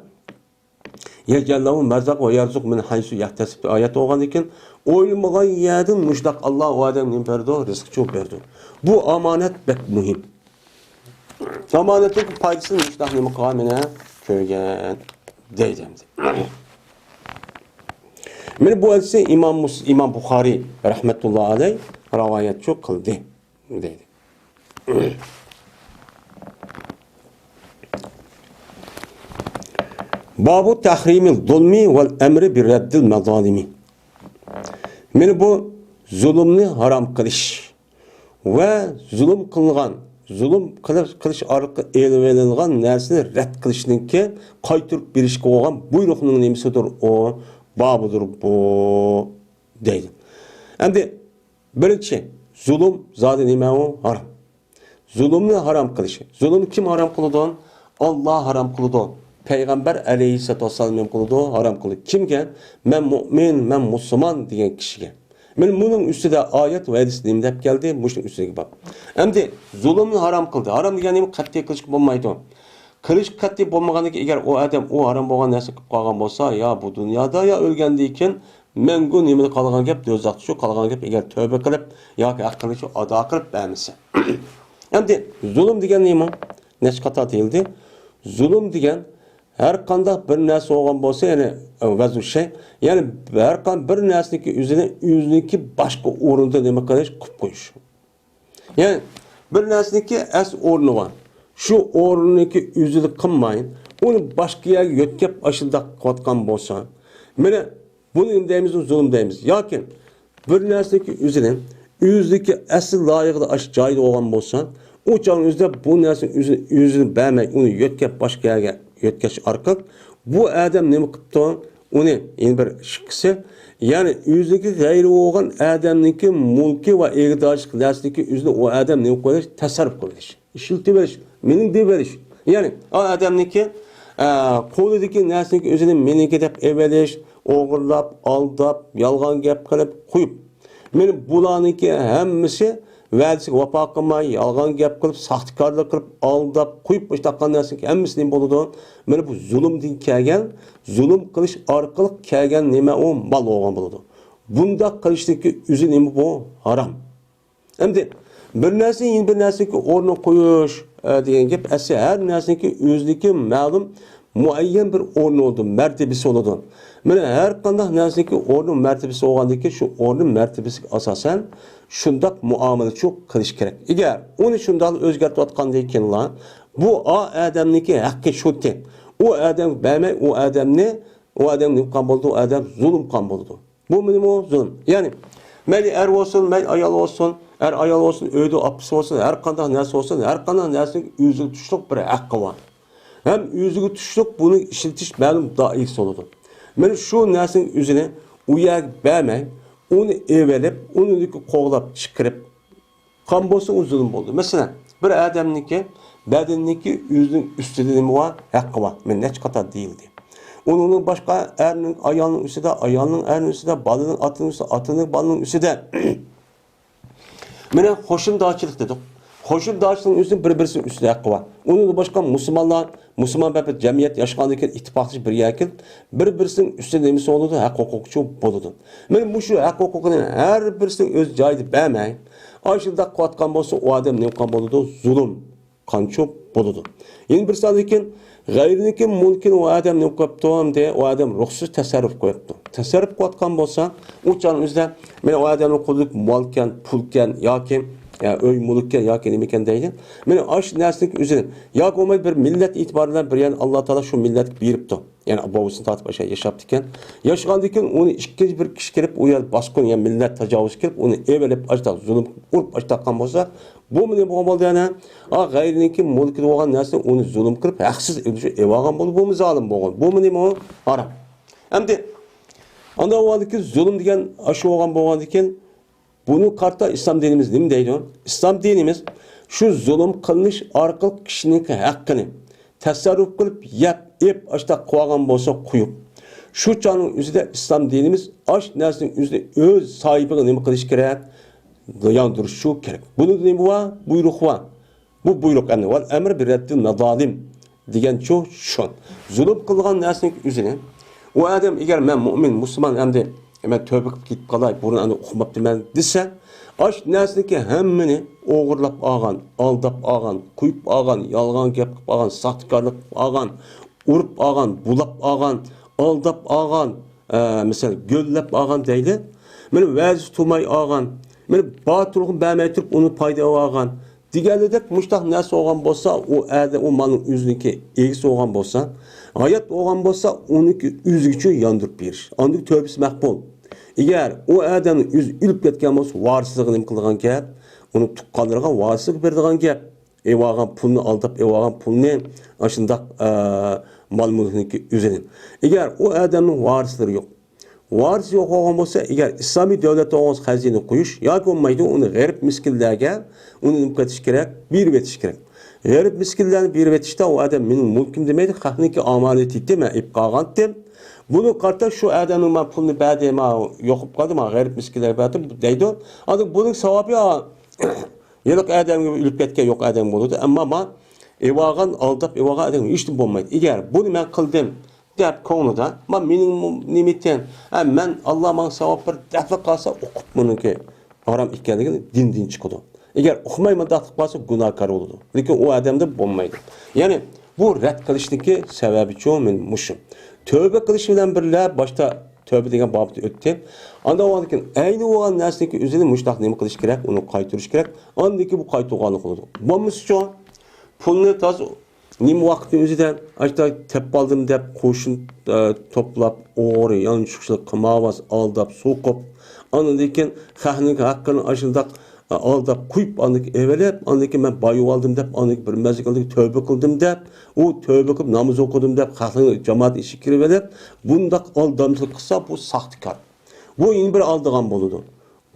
yejallohu marzaq va yarzuq min haysu yahtasib oyat o'g'andikin o'ylamagan yerdan mushtaq Alloh u odamga berdi rizq çok berdi. Bu amanet bek muhim. Amanetlik faydasını mushtaq nima qilmana ko'rgan deydim. Men bu hadisi İmam Buxoriy rahmetullah aleyh rivayet çok kıldı deydi. Babu tahrimil zulmi vel emri bir reddil mazalimi. Men bu zulümni haram kılış ve zulüm kılgan zulüm kılış arqı elvelengan narsani rad qilishninki qaytirib berishga bo'lgan buyruqning nimasidir o babudur bu deydi. Endi birinchi zulüm zodi nima u haram. Zulümni haram qilish. Zulüm kim haram qiladi? Alloh haram qiladi. Peygamber aleyhissalatu vesselam qiladi, haram qiladi. Kimga? Men mu'min, men musulmon degan kishiga. Men bunun üstüde ayet ve hadis nimdep geldi, muşun üstüne bak. Endi zulümni haram kıldı. Haram degani qat'iy qilish bo'lmaydi. Qilish qat'iy bo'lmaganiki agar o adam o haram bo'lgan narsa qilib qolgan bo'lsa, ya bu dunyoda ya o'lgandan keyin mengu nimada qolgan gap do'zaxda shu qolgan gap agar tövbe qilib yoki aqlini ado qilib bermasa. Endi zulüm degan nima? Neçqata deyildi? Zulüm degan her qanday bir narsa olgan bo'lsa, ya'ni vazu şey, ya'ni her qanday bir narsaniki o'ziniki boshqa o'rinda nima qilish, qilib qo'yish. Ya'ni bir narsaniki as o'rni bor. Shu o'rniki o'zini qilmayın, uni boshqa yerga yo'tkab ashildaq qotgan bo'lsa, mana buni deymiz, zulm deymiz. Yoki bir narsaniki o'ziniki asl loyiqida ash joyida olgan bo'lsa, o çağın özde bu narsa o'zini bermay, uni yo'tkab boshqa yerga yetkaş arqaq bu adam nima qildi? Uni endi bir shiqisi, ya'ni o'ziki g'ayri bo'lgan odamniki mulki va egdorlik narsaniki o'zini o adam nima qo'yish, tasarruf qilish, ishiltib berish, mening deb berish. Ya'ni o odamniki qo'lidagi narsaniki o'zini meniki deb evelish, o'g'irlab, aldab, yolg'on gap qilib qo'yib. Men bularniki hammasi va'dasiga vafo qilmay, yolg'on gap qilib, saxtikorlik qilib, aldab, qo'yib tashlagan narsa hammasi nima bo'ladi? Mana bu zulmdan kelgan, zulm qilish orqali kelgan nima u mal bo'lgan bo'ladi. Bunda qilishniki o'zi nima bu? Haram. Endi bir narsa yana bir narsaga o'rni qo'yish degan gap asli har narsaniki o'ziniki ma'lum muayyan bir o'rni oldu, mertebesi oldu. Mana har qanday narsaniki o'rni mertebesi bo'lgandiki, shu o'rni mertebesiga asosan shundoq muomala çok qilish kerak. Agar uni shundoq o'zgartirayotgandan keyinlar, bu odamniki haqqi shuti. O adam bermay, o adam qilgan bo'ldi, o adam zulm qilgan bo'ldi. Bu nima zulm? Ya'ni mayli er olsun, mayli ayol olsun, ayol olsun, uyda apisi olsun, har qanday narsa olsun, har qanday narsaga o'ziga tushliq bir haqqi bor. Hem o'ziga tushliq buni ishiltish ma'lum doiq bo'ladi. Mana shu narsaning o'zini u yerga bermay, onu evelep, onu qo'g'lab chiqarib qon bo'lsa u zulm bo'ldi. Masalan, bir odamniki Bedenniki yüzün üstünde mi var? Hakkı var. Men neç kata değildi. Onun başka erinin ayağının üstünde, ayağının erinin üstünde, balının atının üstünde, atının balının üstünde. Mene hoşum dağçılık dedik. Hoşum dağçılığın üstünde bir-birisinin üstünde hakkı var. Onun başka Müslümanlar, Müslüman bebek cemiyet yaşanırken ittifaklı bir yerken bir-birisinin üstünde nemisi olurdu, hak hukukçu buludu. Men bu şu hak hukukunun her birisinin öz caydı beğenmeyin. Aşırıda kuatkan olsa o adam ne kan buludu? Zulüm. Kanço buludu. Yeni bir sadece gayrinikin mülkin o adam ne kaptığım diye o adam ruhsuz tasarruf koyuptu. Tasarruf kuatkan olsa uçan üzerinde men o adamın kulluk malken, pulken, yakim ya öy mülkken yakin imiken değil. Men aş neslik üzerine yak olmay bir millet itibarıyla bir yani Allah Teala şu millet biripti. Yani babasını tatip aşağı yaşaptıkken. Yaşandıkken onu ikinci bir kişi gelip o yer baskın yani millet tecavüz gelip onu evelep açta zulüm urup açta kan olsa bu mu ne bu oldu yani? Gayrininki mülkü olan nesli onu zulüm kırıp haksız evagan bolu bu mu zalim bolğan? Bu mu ne o? Haram. Hamdi anda o vaqtki zulüm degan aşı olgan bolğandiken bunu kartta İslam dinimiz nima deydi? İslam dinimiz şu zulüm kılınış arkalı kişinin hakkını tasarruf kılıp yep açta koygan bolsa kuyup şu canın üzerinde İslam dinimiz aş neslinin üzerinde öz sahibine nima kılış gerek? Yandırışı gerek. Bunun nima var? Buyruk var. Bu buyruk yani var. Emr bir reddi nadalim degan şu. Zulüm kılgan neslinin üzerine o adam eğer men mümin, Müslüman hem de hemen tövbe kılıp gidip kalay, bunu hani okumap demen dese, aş nesliki hemmini oğurlap ağan, aldap ağan, kuyup ağan, yalgan gep ağan, sahtkarlık ağan, urup ağan, bulap ağan, aldap ağan, mesela göllep ağan deydi. Benim vəzi tutmay ağan, benim batırlıqın bəməy turub onu payda ağan. Digərlədək müştaq nəsə oğan bolsa, o malın üzününki egisi oğan bolsa, hayat oğan bolsa, onunki üzgüçü yandırıp verir. Andık tövbesi məqbul. Eğer o adamın ülüp ketken bolsa, varsızlığını imkılgan gep, onu tuqqanlarga varsızlık berdigan gep. Ev ağan pulunu aldap, ev ağan pulunu aşındak mal mülkününki üzerinin. Eğer o adamın varisleri yok, varis yok olgan bolsa, eğer İslami devlette olgan hazine koyuş, yoki olmaydı onu garip miskillerge onu imkatiş gerek, bir vetiş gerek. Garip miskillerni bir vetişte o adam benim mülküm demeydi, hahniki amaleti deme, ipqağan dem. Bunu kartta şu adamın ben pulunu bədeyim, yokup kaldım, garip miskiller bədeyim, deydi. Adı bunun sevabı yok adam gibi ülüp ketken yok adam olurdu. Ama evağan aldap evağan adam hiç de bulmaydı. Eğer bunu ben kıldım deyip konuda, benim nimitten, ben Allah bana sevap bir defa kalsa okup bunu ki haram ikkenligini din çıkıyordu. Eğer okumayma da kalsa günahkar olurdu. Lakin o adam da bulmaydı. Yani bu red kılıştaki sebebi çoğu muşum. Tövbe kılışı bilen birler başta tövbe degen babıtı öttü. Anda o andakin aynı olan nesneki üzerine müştak nemi kılış gerek, onu kaytırış gerek. Andaki bu kaytırganlık oldu. Bomuz şu pulunu taz nemi vakti üzerinde açta tep aldım deyip koşun toplap oğru, yanlışlıkla kımavaz aldap sokup andaki kahnin hakkını aşındak aldap kuyup andaki evelep andaki ben bayu aldım deyip andaki bir mezlik aldım tövbe kıldım deyip o tövbe kılıp namaz okudum deyip kahnin cemaat işi kirivelep bundak aldamsızlık kısa bu sahtikar. Bu yeni bir aldığan boludu.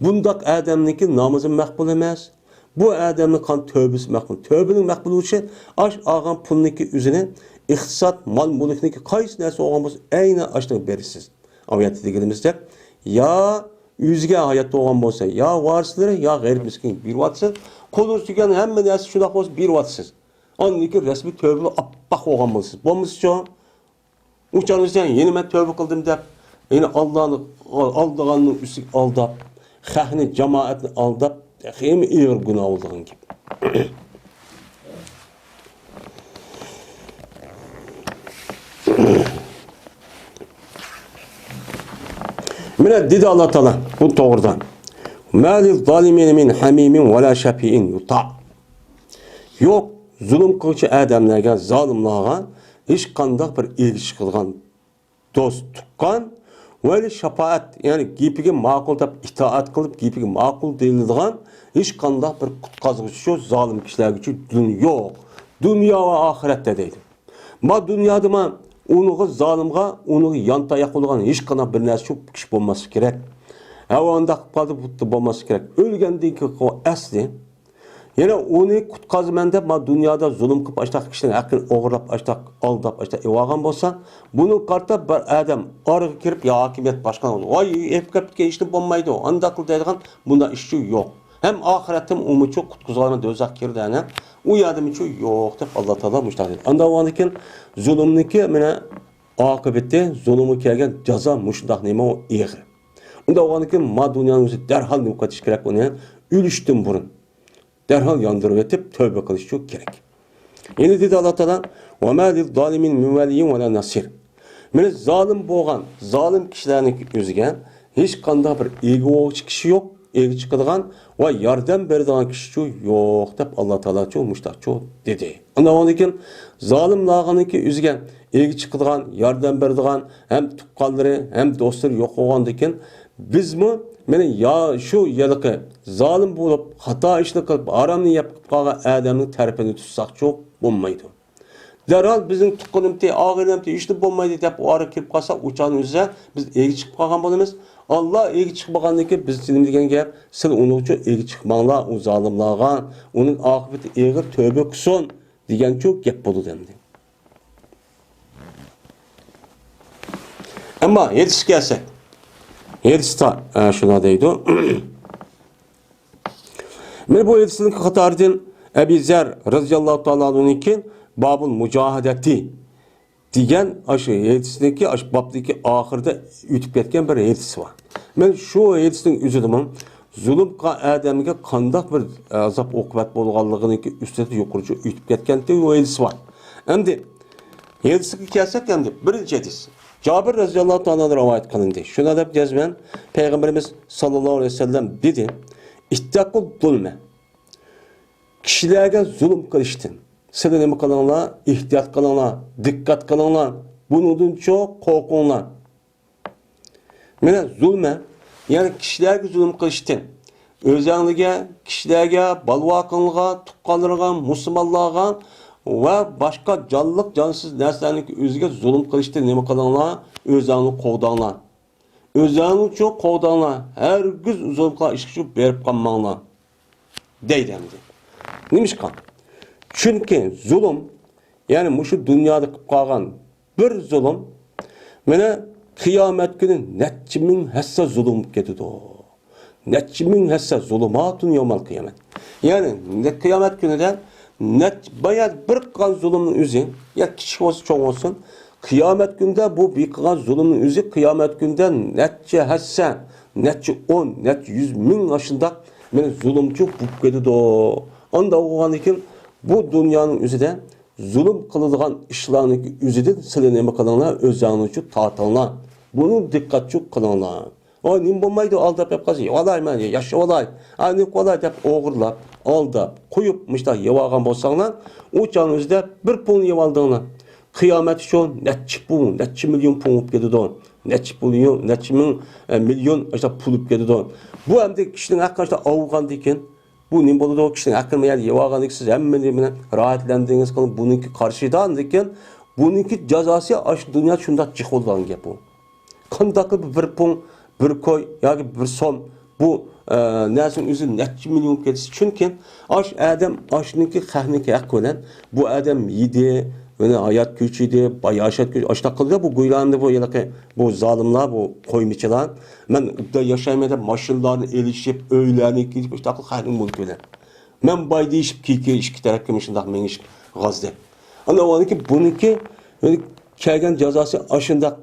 Bundak adamniki namazı məqbul emas. Bu adamın kan tövbesi məqbul. Tövbenin məqbul oluşu aş ağan pulniki üzerine iktisat mal mülküniki kayısı nəsə oğan bolsa aynı aşını berisiz. Aviyatı degilimizde ya yüzge hayatta oğan bolsa ya varisleri ya gayri miskin bir vatsız. Kolu tüken hemen nəsə şudak olsa bir vatsız. Anniki resmi tövbe appaq oğan bolsuz. Bomuz şu uçanızdan yeni mən tövbe kıldım deyip yine Allah'ın aldığanın üstü aldap, xahni cemaatini aldap, hem ağır günah olduğun gibi. Mine dedi Allah Teala bu doğrudan. Mâlil zalimin min hamimin ve la şafi'in yuta. Yok zulüm kılçı adamlarga, zalimlarga hiç kandak bir ilgiç kılgan dost tukkan ve şafaat yani gipiga ma'qul deb itoat qilib gipiga ma'qul deyiladigan hech qanday bir qutqazuvchi zolim kishilar uchun yo'q. Dunyo va oxiratda deydi. Ma dunyoda ma unuga zolimga unuga yantayoq bo'lgan hech qanday bir narsa shu kishi bo'lmasi kerak. Ha unda qilib qoldi bu bo'lmasi kerak. O'lgandan keyin asli Yana onu kutqazman deb ma dunyoda zulm qilib ashtaq kishining haqqini o'g'irlab ashtaq, aldab ashtaq evagan bo'lsa, buni qarta bir odam orga kirib yo hokimiyat boshqon voy efkapga ishni bo'lmaydi, anda qil deydigan bunda ish yo'q. Hem ahiretim umuçu kutquzlarına dözak kirdi ana. U yardımcı yo'q deb Alloh taolo mushtaq dedi. Anda o'ndikin zulmniki mena oqibati zulmga kelgan jazo mushtaq nima o ig'ir. Unda o'ndikin ma dunyoning o'zi darhol nima qilish kerak uni o'lishdan burun. Derhal yandırıp etip tövbe kılış çok gerek. Yine dedi Allah Teala: "Ve ma lil-zalimin min veliyyin ve la nasir." Mene zalim boğan, zalim kişilerin özüge hiç kanda bir ego kişi yok, ego çıkıdığan ve yardım berdiğan kişi yok dep Allah Teala çok muştak çok dedi. Ondan ondan zalim lağınınki özüge ego çıkıdığan, yardım berdiğan hem tuqqanları hem dostları yok olgandikin biz mi meni ya şu yalıqı zalim bulup hata işini kılıp aramını yapıp kalan adamın tarafını tutsak çok olmaydı. Derhal bizim tuqqanımda, ağırımda işini olmaydı deyip o ara kirip kalsa uçağın üzerine biz egi çıkıp kalan bulumuz. Allah egi çıkmagandan ki biz silim degen gap, sil onun için egi çıkmanla o zalimlağa, onun akıbeti eğir tövbe kıson degen çok gap bolu dendi. Ama yetiş gelsek. Yedisi şuna deydi. Men bu yedisinin katarıdan Ebi Zer radıyallahu ta'ala anhu'nunki babul mücahadeti diyen aşı yedisindeki aşı babdaki ahırda ütüp ketken bir yedisi var. Men şu yedisinin üzülümün zulüm adamga qandaq bir azap okubat bolğanlığını ki üstede yuqurcu ütüp ketken de o yedisi var. Endi yedisiga kelsek endi birinci yedis. Cabir radıyallahu ta'ala rivayet kılındı. Şuna da yazman Peygamberimiz sallallahu aleyhi ve sellem dedi: "İttakul zulme." Kişilerge zulüm kılıştın. Sizler nima qilinglar? Ehtiyot qilinglar, dikkat qilinglar. Bundan çok qo'rqinglar. Mana zulme, yani kişilerge zulüm kılıştın. Özünüge, kişilerge, balvaqınlığa, tuqqanlarga, musulmonlarga ve başka canlılık cansız nesnenin özüge zulüm kılıştı nima qilinglar? Özünü qo'vdanglar. Özünü çok qo'vdanglar. Her gün zulüm qilib ishqi berib qolmanglar. Deydi endi. Nimishqa? Çünkü zulüm, yani şu dünyada qilib qolgan bir zulüm mana kıyamet günü neçe ming hassa zulüm ketidi. Neçe ming hassa zulümatun yawmal kıyamet. Yani kıyamet günüden bayağı bir qilgan zulümün özü, ya kichik olsun, çoğ olsun, kıyamet günde bu bir qilgan zulümün özü kıyamet günde neçe hassa, neçe 10, neçe 100 ming aşında mana zulümçü bo'lib ketidi. Onda oğan için bu dünyanın özüde zulüm kılıdığan işlerini özüde sizler nima qilinglar? Özünüz üçün tatıllar. Bunu dikkatli qilinglar. O nim bo'lmaydi aldab yap qazı. Olay men yaşa olay. Ani olay deb o'g'irlab, aldab, qo'yib mishta yevagan bo'lsanglar, o'chaningizda bir pul yeb oldinglar. Qiyomat uchun necha million pul bo'lib ketadi. Necha million, necha ming million işte pul bo'lib ketadi. Bu hamda kishining haqqida avg'andi ekan. Bu nima bo'ladi? O kishining haqqini yevaganlik siz hammani bilan rohatlandingiz qilib buniki qarshidan ekan. Buniki jazosi ash dunyo shunda chiqolgan gap bu. Qandaq bir pul bir koy yoki bir so'm bu narsaning o'zi necha million ketisi. Chunki ash adam ashniki qahniki haq bilan bu adam yedi, mana hayot ko'chidi, bayashat ko'chidi, ashta qildi bu go'ylandi bu yilqi bu zolimlar, bu qo'ymichilar. Men uyda yashaymayda mashinalarni elishib, uylarni kelib ashta qilib qahning bo'lib men boy deyishib kiki ikki tarafga shundaq mengish g'azdi. Ana o'niki buniki kelgan jazosi ashundaq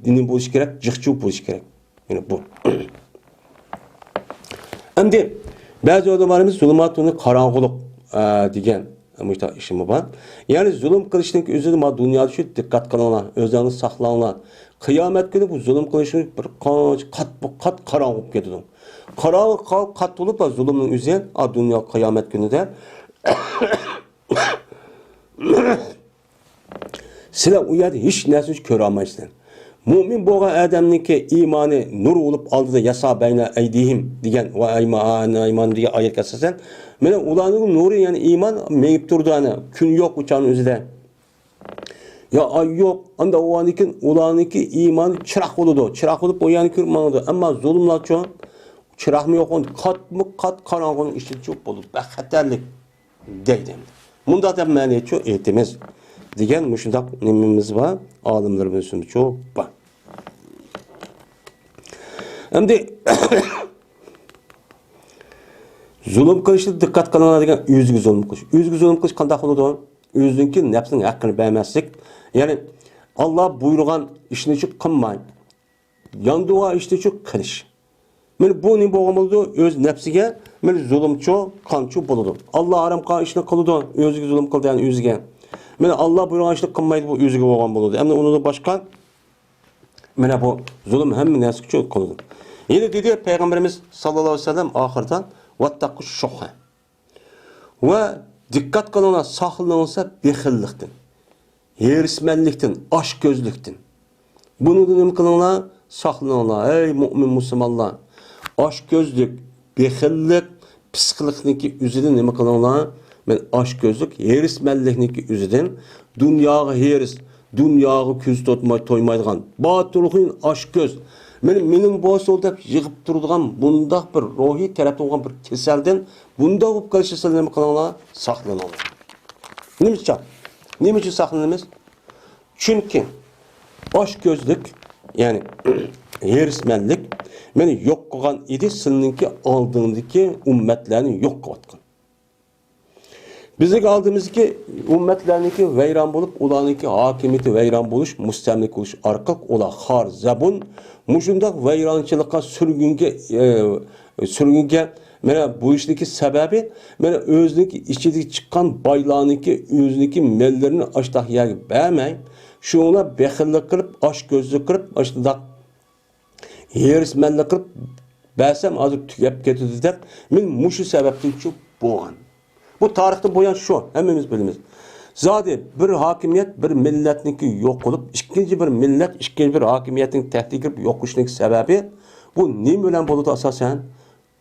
dinin bo'lish kerak, jiqchuv bo'lish kerak. Yani bu. Endi bazı odamlarımız zulümatını qarang'uliq degan muşta işimi var. Yani zulüm qilishning o'zini ma dunyoda shu diqqat qilinglar, o'zingizni saqlanglar. Qiyomat kuni bu zulüm qilishning bir qat qarang bo'lib ketadi. Qarang qat bo'lib zulmning o'zi a dunyo qiyomat kunida sizlar u yerda hech narsa ko'ra olmaysizlar. Mümin boğan adamniki imanı nur olup aldı da yasa beyne eydihim diyen ve iman diye ayet kesersen. Mene ulanın nuru yani iman meyip durdu hani gün yok uçağın özüde. Ya ay yok anda ulanın imanı çırak oludu. Çırak olup o yani kırmanıdı. Ama zulümler çoğun Çıraqmı yo'q, qat qarong'uning ichida cho'p bo'lib, xatarlik deydi. Bunda deb ma'ni cho aytamiz. Degan shundaq nimamiz bor, olimlarimiz shuni cho'p bor. Endi zulm qilishga diqqat qilinadigan o'ziga zulm qilish. O'ziga zulm qilish qanday bo'ladi? O'ziniki nafsining haqqini bermaslik, ya'ni Alloh buyurgan ishni qilmay, yanduva ishni qilish. Men bu ne bo'ladi? O'z nafsiga men zulmchi, qancha bo'ladi. Alloh harom qilgan ishni qiladi, o'ziga zulm qildi, ya'ni o'ziga. Men Alloh buyurgan ishni qilmaydi, bu o'ziga bo'lgan bo'ladi. Endi undan boshqa mana bu zulm hamma narsa uchun qiladi. Yine dedi Peygamberimiz sallallahu aleyhi ve sellem ahirda vattaqu şuhha. Ve dikkat kılına saklanırsa bexillikten, herismenlikten, aşgözlükten. Bunu da ne kılına saklanırlar. Ey mümin Müslümanlar. Aşgözlük, bexillik, psiklikniki üzerinde ne kılına? Men aşgözlük, herismenlikniki üzerinde dünyağı heris, dünyağı küz tutmay toymaydıgan. Batırlıqın aşgöz. Mening bu so'ldab yig'ib turadigan bundaq bir ruhiy tarafdan bo'lgan bir kasaldan bundaq bo'lib qolishsa nima qilinglar? Saqlaninglar. Nima uchun saqlanamiz? Chunki oshko'zlik, ya'ni herismanlik meni yo'q qilgan edi, sizningki oldingdagi ummatlarni yo'q qilayotgan. Bizning oldimizki ummatlarniki vayron bo'lib, ularniki hokimiyati vayron bo'lish, mustamlik bo'lish orqali ular xor zabun mushundaq vayronchilikqa surgunga mana bu ishniki sababi mana o'ziniki ichidan chiqqan boylarniki o'ziniki mellarini ashtaq yerga bermay, shunlar bexillik qilib, oshko'zlik qilib, ashtaq herismanlik qilib bersam hozir tugab ketadi deb men mushu sababdan shu bo'lgan. Bu tarixte boyan şu, hemimiz bilimiz. Zaten bir hakimiyet, bir milletniki yok olup, ikinci bir millet, ikinci bir hakimiyetin tehdit edip yokuşluk sebebi, bu ne bilen bulutu asasen?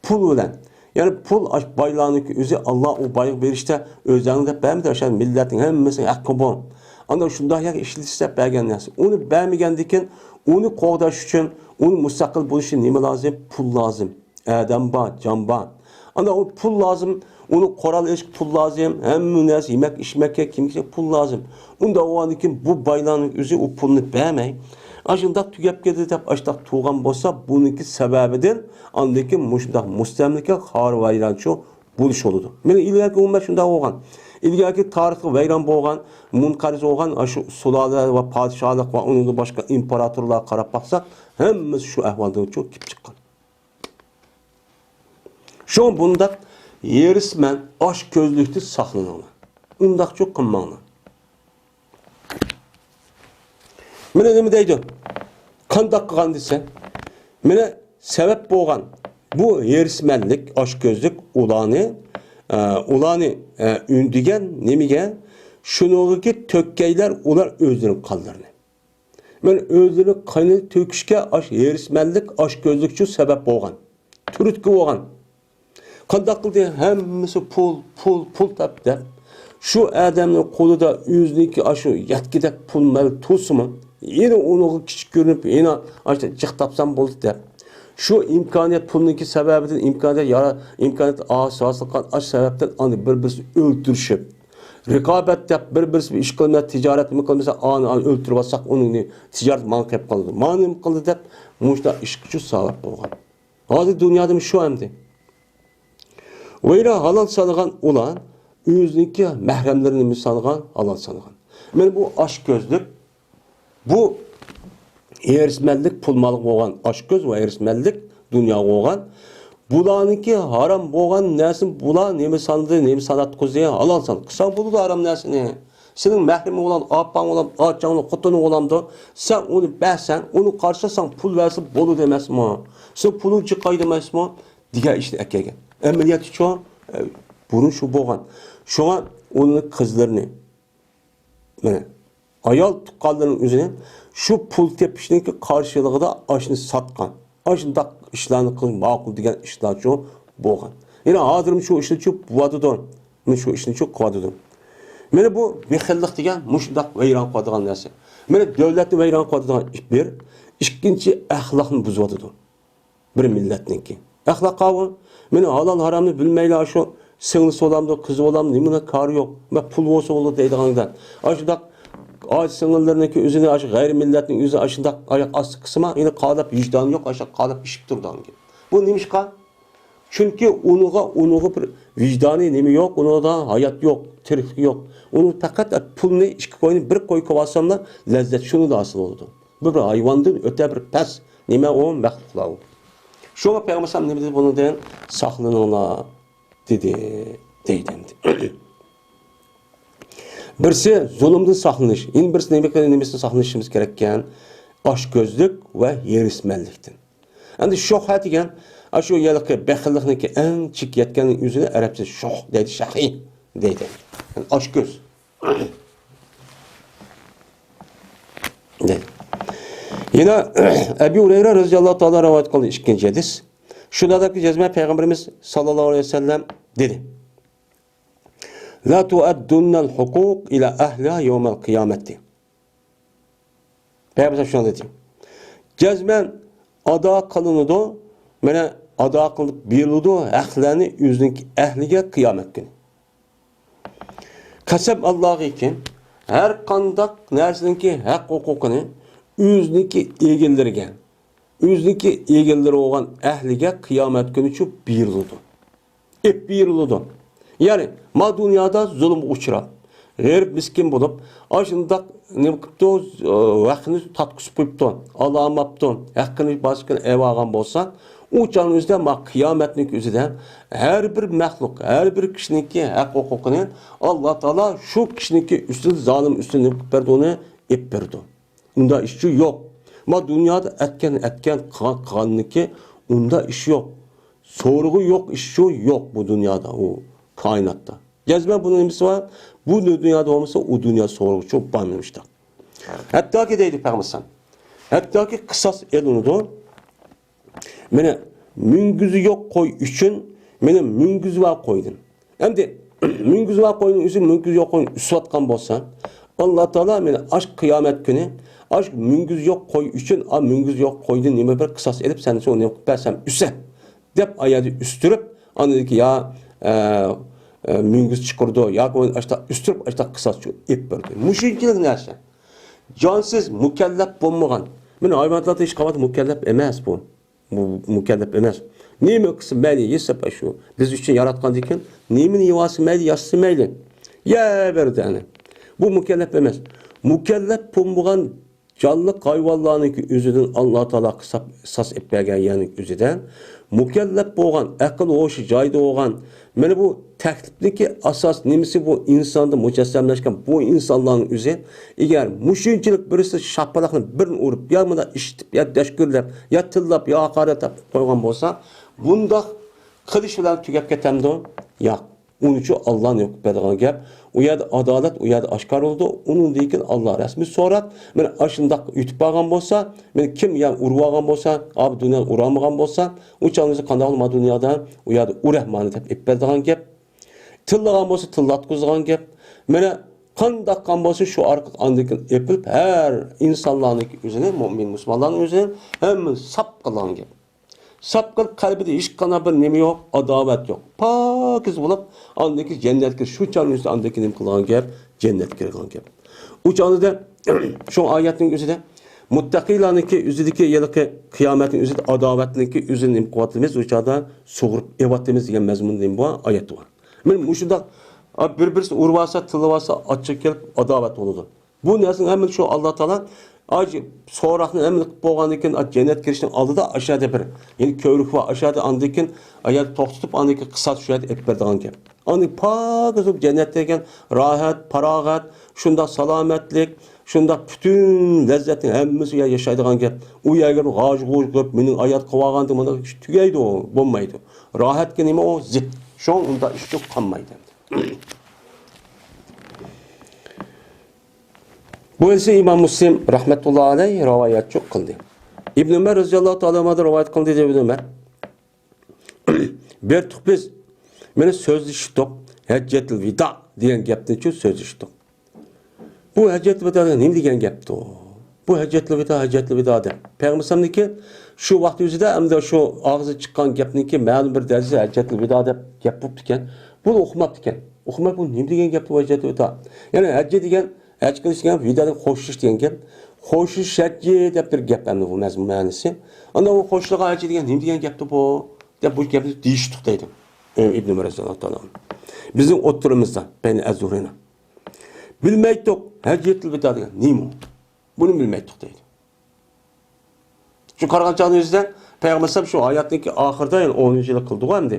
Pul bilen. Yani pul baylağınki özü, Allah o bayık verişte özlerinde ben de aşağı milletin hemimizin hakkı bu. Ancak şunda ya işletişte bergen nesi. Onu beğenmegendikken, onu kovdaş için, onu müstakil buluş için ne lazım? Pul lazım. Adam var, can var. Ancak o pul lazım. Onu koral eşk pul lazım, hem münes, yemek, içmek'e, kimse pul lazım. Onda o an için bu baylanın özü o pulunu beğenmeyin. Aşında tügep geldi de açtak tuğan bolsa, bununki sebebidir. Andaki mustemlike har vayranço buluş oludu. Meni ilgaki ummet şunda olgan. İlgaki tarihte vayran bolgan, munkariz olgan, şu sulalar ve padişahlık ve onun da başka imparatorluğa karab baksak, hemimiz şu ahvalda çok kip çıkan. Şu an bunda yerismen aş közlükte saklananlar. Undaq çok qınmaqlar. Mene nima deydi? Qandaq qilgan desa, mene sebep bo'lgan bu yerismenlik, aş közlük ulanı ündigen nemiga? Şunogiki tökkeyler ular özlerini qaldırını. Men özlerini qayni töküşke yerismenlik, aş közlük şu sebep bo'lgan. Türütkü bo'lgan. Qandaq qildi hammasi pul tapdi. Şu adamning qo'lida o'ziniki shu yatkidek pul mal to'simi, yana uni kichik ko'rinib, yana ashta jiq topsam bo'ldi deb. Shu imkoniyat pulniki sababidan imkoniyat asosli qilgan ash sababdan ani bir-birini o'ldirishib, raqobat deb bir-birisi ish qilmay, tijorat qilmasa, ani o'ldirib olsak, uni tijorat manqib qildi. Ma'lum qildi deb, mushta ish kuchi sabab bo'lgan. Hozir dunyoda shu hamdi. Öyle halal sanıgan olan, özünki məhrəmlərini misalgan halal sanıgan. Yani bu aşgözlük, bu erisməllik, pulmalık olan aşgöz ve erisməllik dünya olan, bulanınki haram olan nəsin, bulan nemi sandı, nemi sanat kuzeye halal sandı. Kısa bulu da haram nəsini. Senin məhrəmin olan, appan olan, ağaçcanlı, kutunun olandı, sen onu bəhsən, onu karşılasan pul versin, bolu demez mi? Sen pulu çıkay demez mi? Diğer işte ekegen. Ameliyat için burun şu boğan. Şu an onun kızlarını ayal tukallarının üzerine şu pul tepişindeki karşılığı da aşını satkan. Aşında işlerini kılın makul diyen işler çok boğan. Yani adırım şu işini çok buvadıdan. Şu işini çok kuvadıdan. Mene bu vekillik diyen muşdak veyran kuvadıgan nesi. Mene devletli veyran kuvadıgan bir. İkinci ahlakını buzuvadıdan. Bir milletninki. Axlaqqa meni halal haramni bilmayla şu singlisi olamdı, kızı olamdı, nimene karı yok. Ben pul olsa olur deydiğinden. Aşıdak ağaç singillerindeki üzerine aşık gayri milletin üzerine aşıdak ayak astı kısma yine qalap vicdanı yok, aşık qalap işip durdan gibi. Bu neymiş ka? Çünkü unuğa bir vicdanı nemi yok, unuğa da hayat yok, tirih yok. Onu fakat pulunu iki koyunu bir koy kovasamla lezzet şunu da asıl oldu. Bir hayvandan öte bir pes neme o məxluqlar. Şoğa Peygamber ne dedi bunu deyin? Saxlanınlar dedi deydi. Birisi zulümden saxlanış. En birisi nemesinden saxlanışımız gereken aşgözlük ve yerismenlikten. Endi şohha degan şu yılki baxillikniki en çik yetganning o'zini arabcha shoh deydi, shahiy deydi. Yani oshko'z. deydi. Yine Ebu Hureyre radıyallahu ta'ala rivayet kıldı ikinci hadis. Şuradaki cezme Peygamberimiz sallallahu aleyhi ve sellem dedi. La tu'addunnal hukuk ila ahliha yevmel kıyameti. Peygamberimiz şuna dedi. Cezmen ada kılınıdı, mene ada kılıp birludu ahlerini yüzünki ehlige kıyamet günü. Kasem Allah'ı için her kandak nersinki hak hukukunu yüzünki ilgilirgen, yüzünki ilgilileri olan ehlige kıyamet günü şu birludu. Hep birludu. Yani ma dünyada zulüm uçurab, g'erib miskin bulup, aşındak ne qipti vaqtini tatqısıp qo'yibdi, alamapti, haqqini boshqani evagan bo'lsa, u chog'ingizda ma qiyomatning o'zida har bir maxluq, har bir kishiniki haq huquqini Alloh taolo shu kishiniki ustun zolim ustun qilib berdi, uni ep berdi. Unda ish yo'q. Ma dunyoda atgan qonuniki unda ish yo'q. So'rg'i yo'q, ish yo'q bu dunyoda, u kainatta. Cezme bunun nemesi var. Bu dünyada olmasa o dünya soğuk çok banmıştı. Hatta ki deydi Peygamber. Hatta ki kısas elunudu. Mene müngüzü yok koy üçün mene müngüzü var koydun. Hem de müngüzü var koydun üçün müngüzü yok koyun üsvatkan bolsan Allah Teala mene aşk kıyamet günü aşk müngüzü yok koy üçün a müngüzü yok koydun nime bir kısas edip sen onu yapıp versem üse dep ayadı üstürüp anladı ki ya müngüz çıkırdı ya açta üstürüp açta kısas ip verdi. Müşriklik nerse? Cansız mükellef bulmagan. Men hayvanlarda hiç kavat mükellef emez bu. Mükellef emez. Neymi kısım meyli yesep şu. Biz için yaratkan diken neymin yuvası meyli yassı meyli. Ya verdi yani. Bu mükellef emez. Mükellef bulmagan canlı hayvanlarınki üzüden Allah Teala kısas etmegen yani üzüden mükellef bolgan akıl hoşu joyda olgan mana bu taklifdeki asas nemisi bu insanda mücessemleşken bu insanların üzeri eğer müşinçilik birisi şapalakını birini urup ya buna işitip ya deşkürlep ya tillap ya hakaret koygan bolsa bunda kılıç bilen tügep ketemdi ya. Onun için Allah'ın yok bedağın gap. O yerde adalet, o yerde aşkar oldu. Onun deyken Allah resmi sorat. Ben aşındak ütüp bağın bolsa, ben kim ya urvağın bolsa, abi dünya uramağın bolsa, o çağınızı kanal olma dünyada, o yerde urahmanı tep bedağın gap. Tillağın bolsa tıllat kuzağın gap. Ben kandak kan bolsa şu arka andaki epilip her insanların üzerine, mümin Müslümanların üzerine hem sap kılan gap. Sapkal kalbide hiç kana bir nemi yok, adavet yok. Pakiz bulup andaki cennetke şu çağın üstü andaki nem kılan gap, cennetke kılan gap. O çağında şu ayetin üzerinde muttaqilarniki üzüdeki yılki kıyametin üzerinde adavetniki üzerinde nem kuvvetimiz o çağda soğurup evatimiz diyen mezmun nem bu ayet var. Men muşuda birbirisi urvasa, tılıvasa açık gelip adavet oldu. Bu nesin hemen şu Allah Teala acı sonrakını hemen boğandıkken cennet girişinin aldı da aşağıda bir yani köylük var aşağıda andıkken ayet toxtutup andıkken kısa şöyle etberdiğin gibi. Andık pakızıp cennetteyken rahat, parahat, şunda salametlik, şunda bütün lezzetin hemmisi yaşaydığın gibi. O yerler gaj guyup benim ayet kıvağandı bana tügeydi o, bulmaydı. Rahat ki neyme o zit. Şu an onda iş yok kanmaydı. Bu ise İmam Müslim rahmetullahi aleyh rivayet çok kıldı. İbn Ömer radıyallahu ta'ala rivayet kıldı diye İbn Ömer. Bir tuk biz meni söz işittik. Heccetul vida diyen gapni söz işittik. Bu heccetul vida nima degan gapdi? Bu hacetli vida de. Peygamberimizniki şu vakti özüde hem de şu ağzı çıkan gapniki ma'lum bir derecede hacetli vida deb gap bo'lib ekan. Bunu o'qimabdi ekan. O'qimay bu nima degan gap bu hacetli vida? Ya'ni hajji degan haj qilish degan vidani qo'shish degan gap. Qo'shish hajji deb bir gap endi bu mazmun ma'nosi. Unda u qo'shiliq hajji degan nima degan gapdi bu? Deb bu gapni deyishdik deydi. İbn Umar radhiyallohu ta'ala. Bizning o'ttirimizda beni az-Zuhrina. Bilmaydik hajjatul vida degan nima? Bunu bilmaydik deydi. Şu qarğançanın özündə Peyğəmbər şu hayatdaki axırda yəni 10-cu il qıldı hamdı.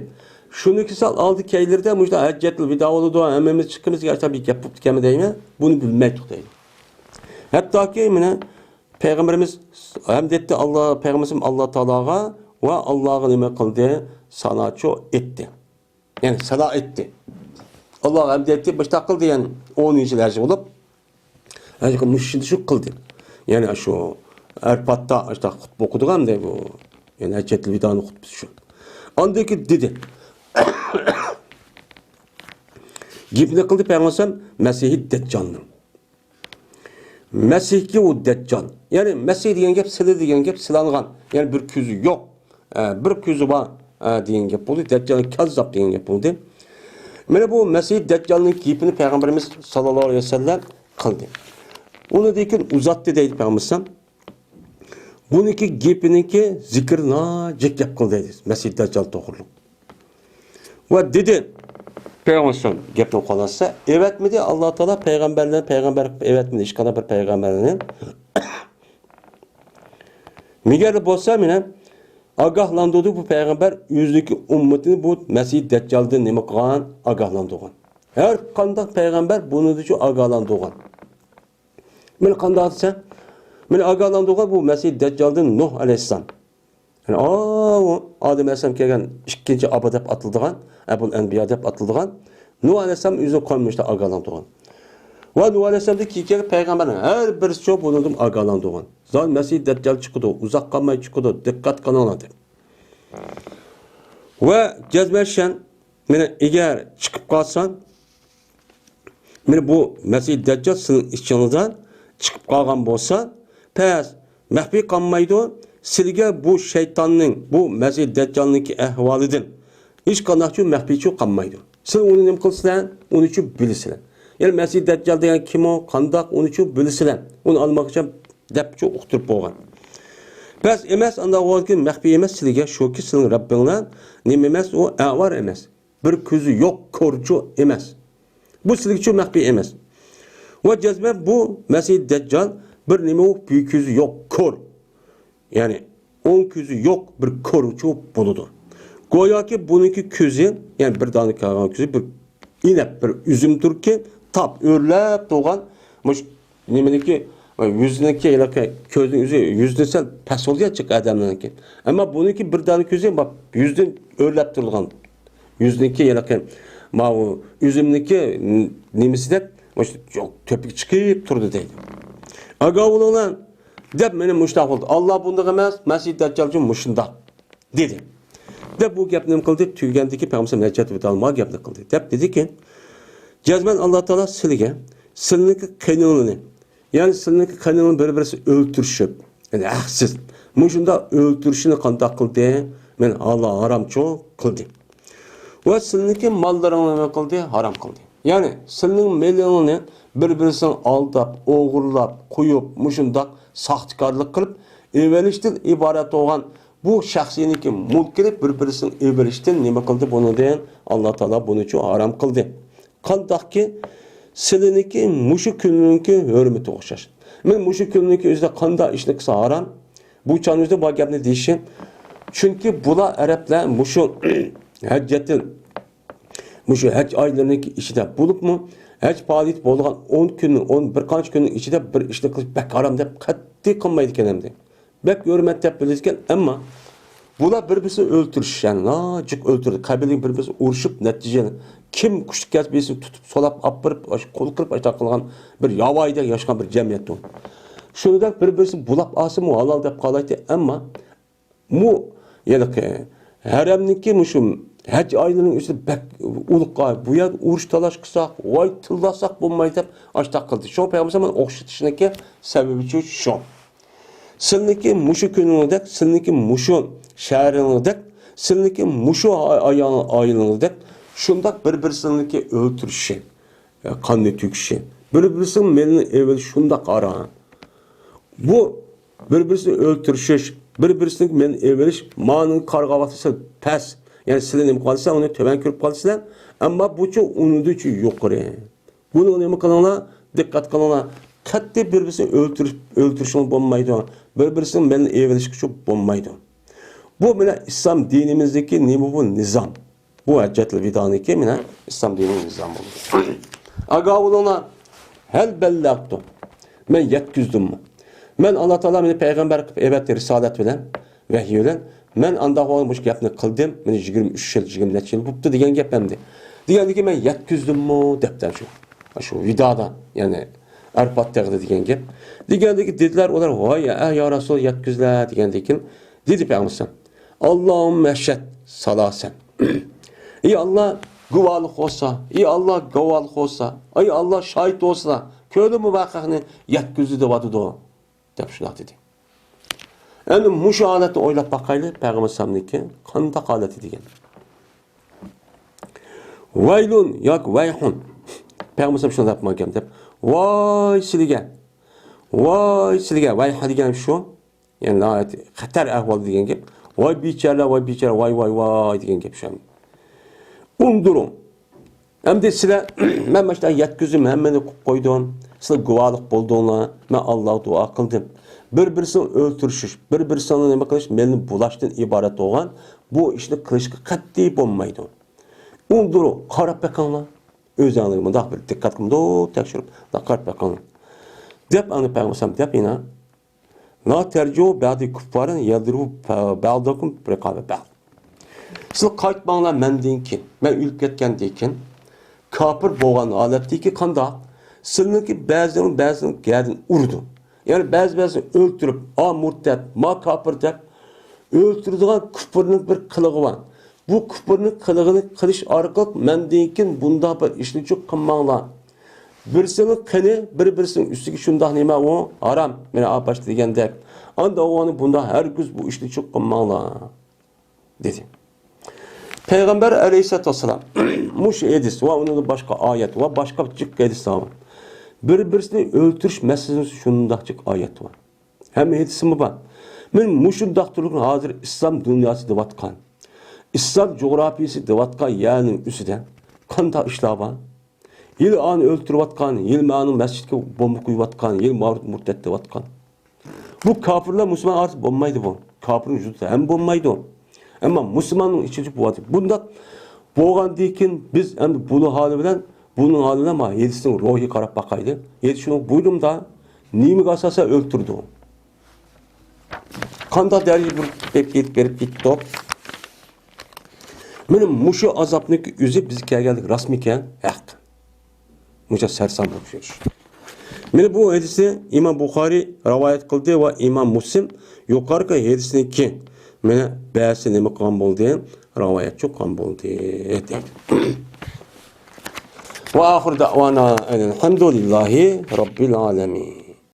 Şunu ki sal aldı keylərdə müjdə həccetul vida oldu həmmimiz çıxımız gerçəkten bir gap tutdu kəmi deymi? Bunu bilməydik deydi. Hətta ki mənə Peyğəmbərimiz həm detdi Allah Peyğəmbərimiz Allah Taalağa və Allah'ın nima qıldı? Sanaço etdi. Yəni sana etdi. Allah həm detdi başda qıldı yəni 10-cu il həcc olub. Həcc müşşid şu qıldı. Yəni şu Erpat'ta işte hutbe okuduk hem de bu. Yani haccetul vidanın hutbesi şu. Andaki dedi. Gibi ne kıldı Peygamber Mesih-i Deccal'ın. Mesih ki o Deccal. Yani Mesih diyen gep, sılı diyen gep, sılanğan. Yani bir küzü yok. Bir küzü var diyen gep buldu. Deccal'ın kazzap diyen gep buldu. Yani bu Mesih-i Deccal'ın gipini Peygamberimiz sallallahu aleyhi ve sellem kıldı. Onu deyken uzattı deydi Peygamber. Buniki gepiniki zikirna cek yap kıl deydi. Mesih Deccal toğurluk. Ve dedi Peygamber gepini kolansa evet mi diye Allah Teala peygamber evet mi diye işkana bir peygamberinin Miger bolsa mine agahlandırdı bu peygamber yüzdeki ümmetini bu Mesih Deccal'da nima qilgan agahlandırgan. Her kandak peygamber bunu da şu agahlandırgan. Men qandaqsa men agahlandırgan bu Mesih Deccal'dan Nuh aleyhisselam. Yani o Adem aleyhisselam kelgan ikkinchi aba deb atıldıgan, Ebul Enbiya deb atıldıgan. Nuh aleyhisselam yüzüne koymuştu agahlandırgan. Ve Nuh aleyhisselam'daki iki peygamberin her birisi çok bulundum agahlandırgan. Zaten Mesih Deccal çıkıdı, uzak kalmay çıkıdı, dikkat kanaladı. Ve cezmerşen, eğer çıkıp kalsan, bu Mesih Deccal senin içinizden çıkıp kalgan bolsa, pes, mehbi kalmaydı, silge bu şeytanın, bu Mesih Deccal'ınki ehvalıdın. Hiç kanakçı mehbiçi kalmaydı. Sen onu ne kılsın, onu için bilirsin. Yani Mesih Deccal diyen kim o, kandak, onu için bilirsin. Onu almak için dep çok uqtirib bo'lgan. Bas emas anda o'lki maxfiy emas sizga shuki sizning Rabbingdan nima emas u avar emas. Bir ko'zi yo'q ko'rchu emas. Bu sizga maxfiy emas. Va jazma bu Mesih Deccal bir nima u bir ko'zi yo'q ko'r. Ya'ni 10 ko'zi yo'q bir ko'rchu bo'ladi. Go'yoki buniki ko'zi, ya'ni bir dona kalgan ko'zi bir inab bir üzüm turki tap o'rlab to'g'an mush nimaniki yüzündeki ilaka közün yüzü yüzde sen pes oluyor çık adamlarınki. Ama bununki bir tane közü bak yüzden örlep durulgan. Yüzündeki ilaka ma o üzümdeki nimesi de çok töpük çıkıp durdu deydi. Aga oğlan dep benim müştak oldu. Allah bunda emas, Mesih Deccal'cı muşunda dedi. De bu gap ne kıldı? Tüygendeki Peygamber Necdet ve Dalma gap ne kıldı? Dep dedi ki cezmen Allah Teala silge silindeki kanununu yani sizinki kanalın bir-birisi öldürüşüp, yani ahsiz. Muşunda öldürüşünü kandak kıldı, men Allah haram çok kıldı. Ve sizinki mallarını ne kıldı? Haram kıldı. Yani sizin milyonunu bir-birisini aldap, oğurlap, koyup, muşunda sahtkarlık kılıp, evvelişten ibaret olan bu şahsiyeniki mülkini bir-birisini evvelişten ne kıldı bunu diyen Allah Teala bunu çok haram kıldı. Kandak ki sizinki muşu gününki hürmeti okşaş. Men muşu gününki özde kanda işini kısa haram. Bu çanızda bu gapni deyişim. Çünkü bula Araplar muşu haccetin muşu hac aylarındaki işide bulup mu hac faaliyet bolgan 10 günün 11 kaç günün içinde bir işni kılıp bek haram dep qattiq qilmaydi ekanimdi. Bek hürmet dep bilizken ama bular bir-birini öldürüş yani acık öldürdü. Kabilenin bir-birini uruşup neticeli kim kuchlik kasbini tutup solap apırıp qo'l qilib ayta qilgan bir yavoyda yashgan bir jamiyat u. Shundan bir-birini bulab olsa mu halol deb qolaydi, ammo mu yani haramniki mushu haj oyining ustida bak ulug'qa bu yer urush talash qilsak, voy tillasak bo'lmaydi deb ashta qildi. Shu payg'ambar o'xshatishniki sababi shu. Sizniki muşu gününüdek, sizniki muşu şehrinidek, sizniki muşu ayınıdek, şundak bir-birisininki öldürüşü, kanlı tüküşü. Bir-birisinin melini evvel şundak ara. Bu bir-birisini öldürüşüş, bir-birisinin melini evveliş, mağının kargavatıysa pes. Yani silinip kalırsa onu töven körüp kalırsa, ama bu çok unudu için yukarı. Bunu ne kılana, dikkat kılana, katte bir-birisini öldürüşün bulmaydı. Bir-birisinin melini evveliş küçük bulmaydı. Bu bile İslam dinimizdeki bu nizam. Bu haccetle vidaniki mine İslam dininin nizam olur. Agavuluna hel bellaqtu. Men yetküzdüm mü? Men Allah Teala meni peygamber evet risalet bilen vahiy bilen men anda olmuş gapni qildim. Men 23 yil 24 yil bo'pti degan gap hamdi. Degandiki men yetküzdümmi debdi shu vidada yani arpat tag'di degan gap. Degandiki dedilar ular voy ya Rasul yetküzlar degandikin dedi Peygamber Allahümme eşhedü salasen. Ey Allah guvalık olsa, ey Allah guvalık olsa, ey Allah şahit olsa, köylü müvakkakını yetküzü de vadı da dep şular dedi. Endi muş aleti oylap bakaylı Peygamber sallallahu qanday aleti degan. Vaylun yak vayhun. Peygamber sallallahu aleyhi ve sellem deb. Voy sizga, vayha degan shu. Yani xatar ahvol degan gap. Voy bichara, voy degan gap shu. Undurun. Hem de sizler, ben başta yetküzüm, hemen koydum. Sizler guvalık bulduğuna, ben Allah'a dua kıldım. Bir-birisini öldürüşüş, bir-birisini ne kılış, melini bulaştın ibaret olan, bu işini kılışkı katli olmaydı. Undurun, karab bakanlar. Öz anlığımı daha bir dikkat kıldım, tekşirip, daha karab bakanlar. Dep anı peygambersem dep ina, la tercu ba'di kuffarin yadribu ba'dakum rekabe ba'd. Siz qaytmanglar menden keyin, men ölüp ketgandan keyin kafir bo'lgan holatdagi qanda sizniki ba'zining gadin urdi. Yani ba'zini o'ltirib, murtad, kafir deb o'ltiradigan kufrning bir qilig'i bor. Bu kufrning qilig'ini qilish orqali mendan keyin bunda bir ishni çok qilmanglar. Birisini qini, bir-birisining ustiga shundoq nima u harom, meni apash degandek. Anda o'g'ani bunda hargiz bu ishni çok qilmanglar dedi. Peygamber aleyhisselatü vesselam muş edis ve onun başka ayet ve başka çık edis var. Bir-birisini öldürüş meselesi şundakçık ayet var. Hem edisi mi var? Men muşundaktırlıkın hazır İslam dünyası devatkan. İslam coğrafyası devatkan yani üstüden. Kanta işler var. Yıl anı öldürüvatkan, yıl mağanın mescidke bomba kuyuvatkan, yıl mağrut murtet devatkan. Bu kafirler Müslüman artık bombaydı bu. Kafirin vücudu hem bombaydı o. Ama Müslümanın içinci bu adı. Bunda boğan deyken biz hem bunu hali bilen bunun haline ama yedisinin ruhi karab bakaydı. Yedisinin buydum da neymi asasa öldürdü o. Kanda dergi bir berip gitti o. Benim muşu azapniki üzüp biz geldik rasmiken Muşa sersam bakıyoruz. Mene bu hadisi İmam Bukhari rivayet kıldı ve İmam Müslim yukarıki hadisini ki mene ba'si nima qilgan bo'ldi? Rivoyat cho'qqan bo'ldi. Ve ahir da'vana alhamdulillahi rabbil alamin.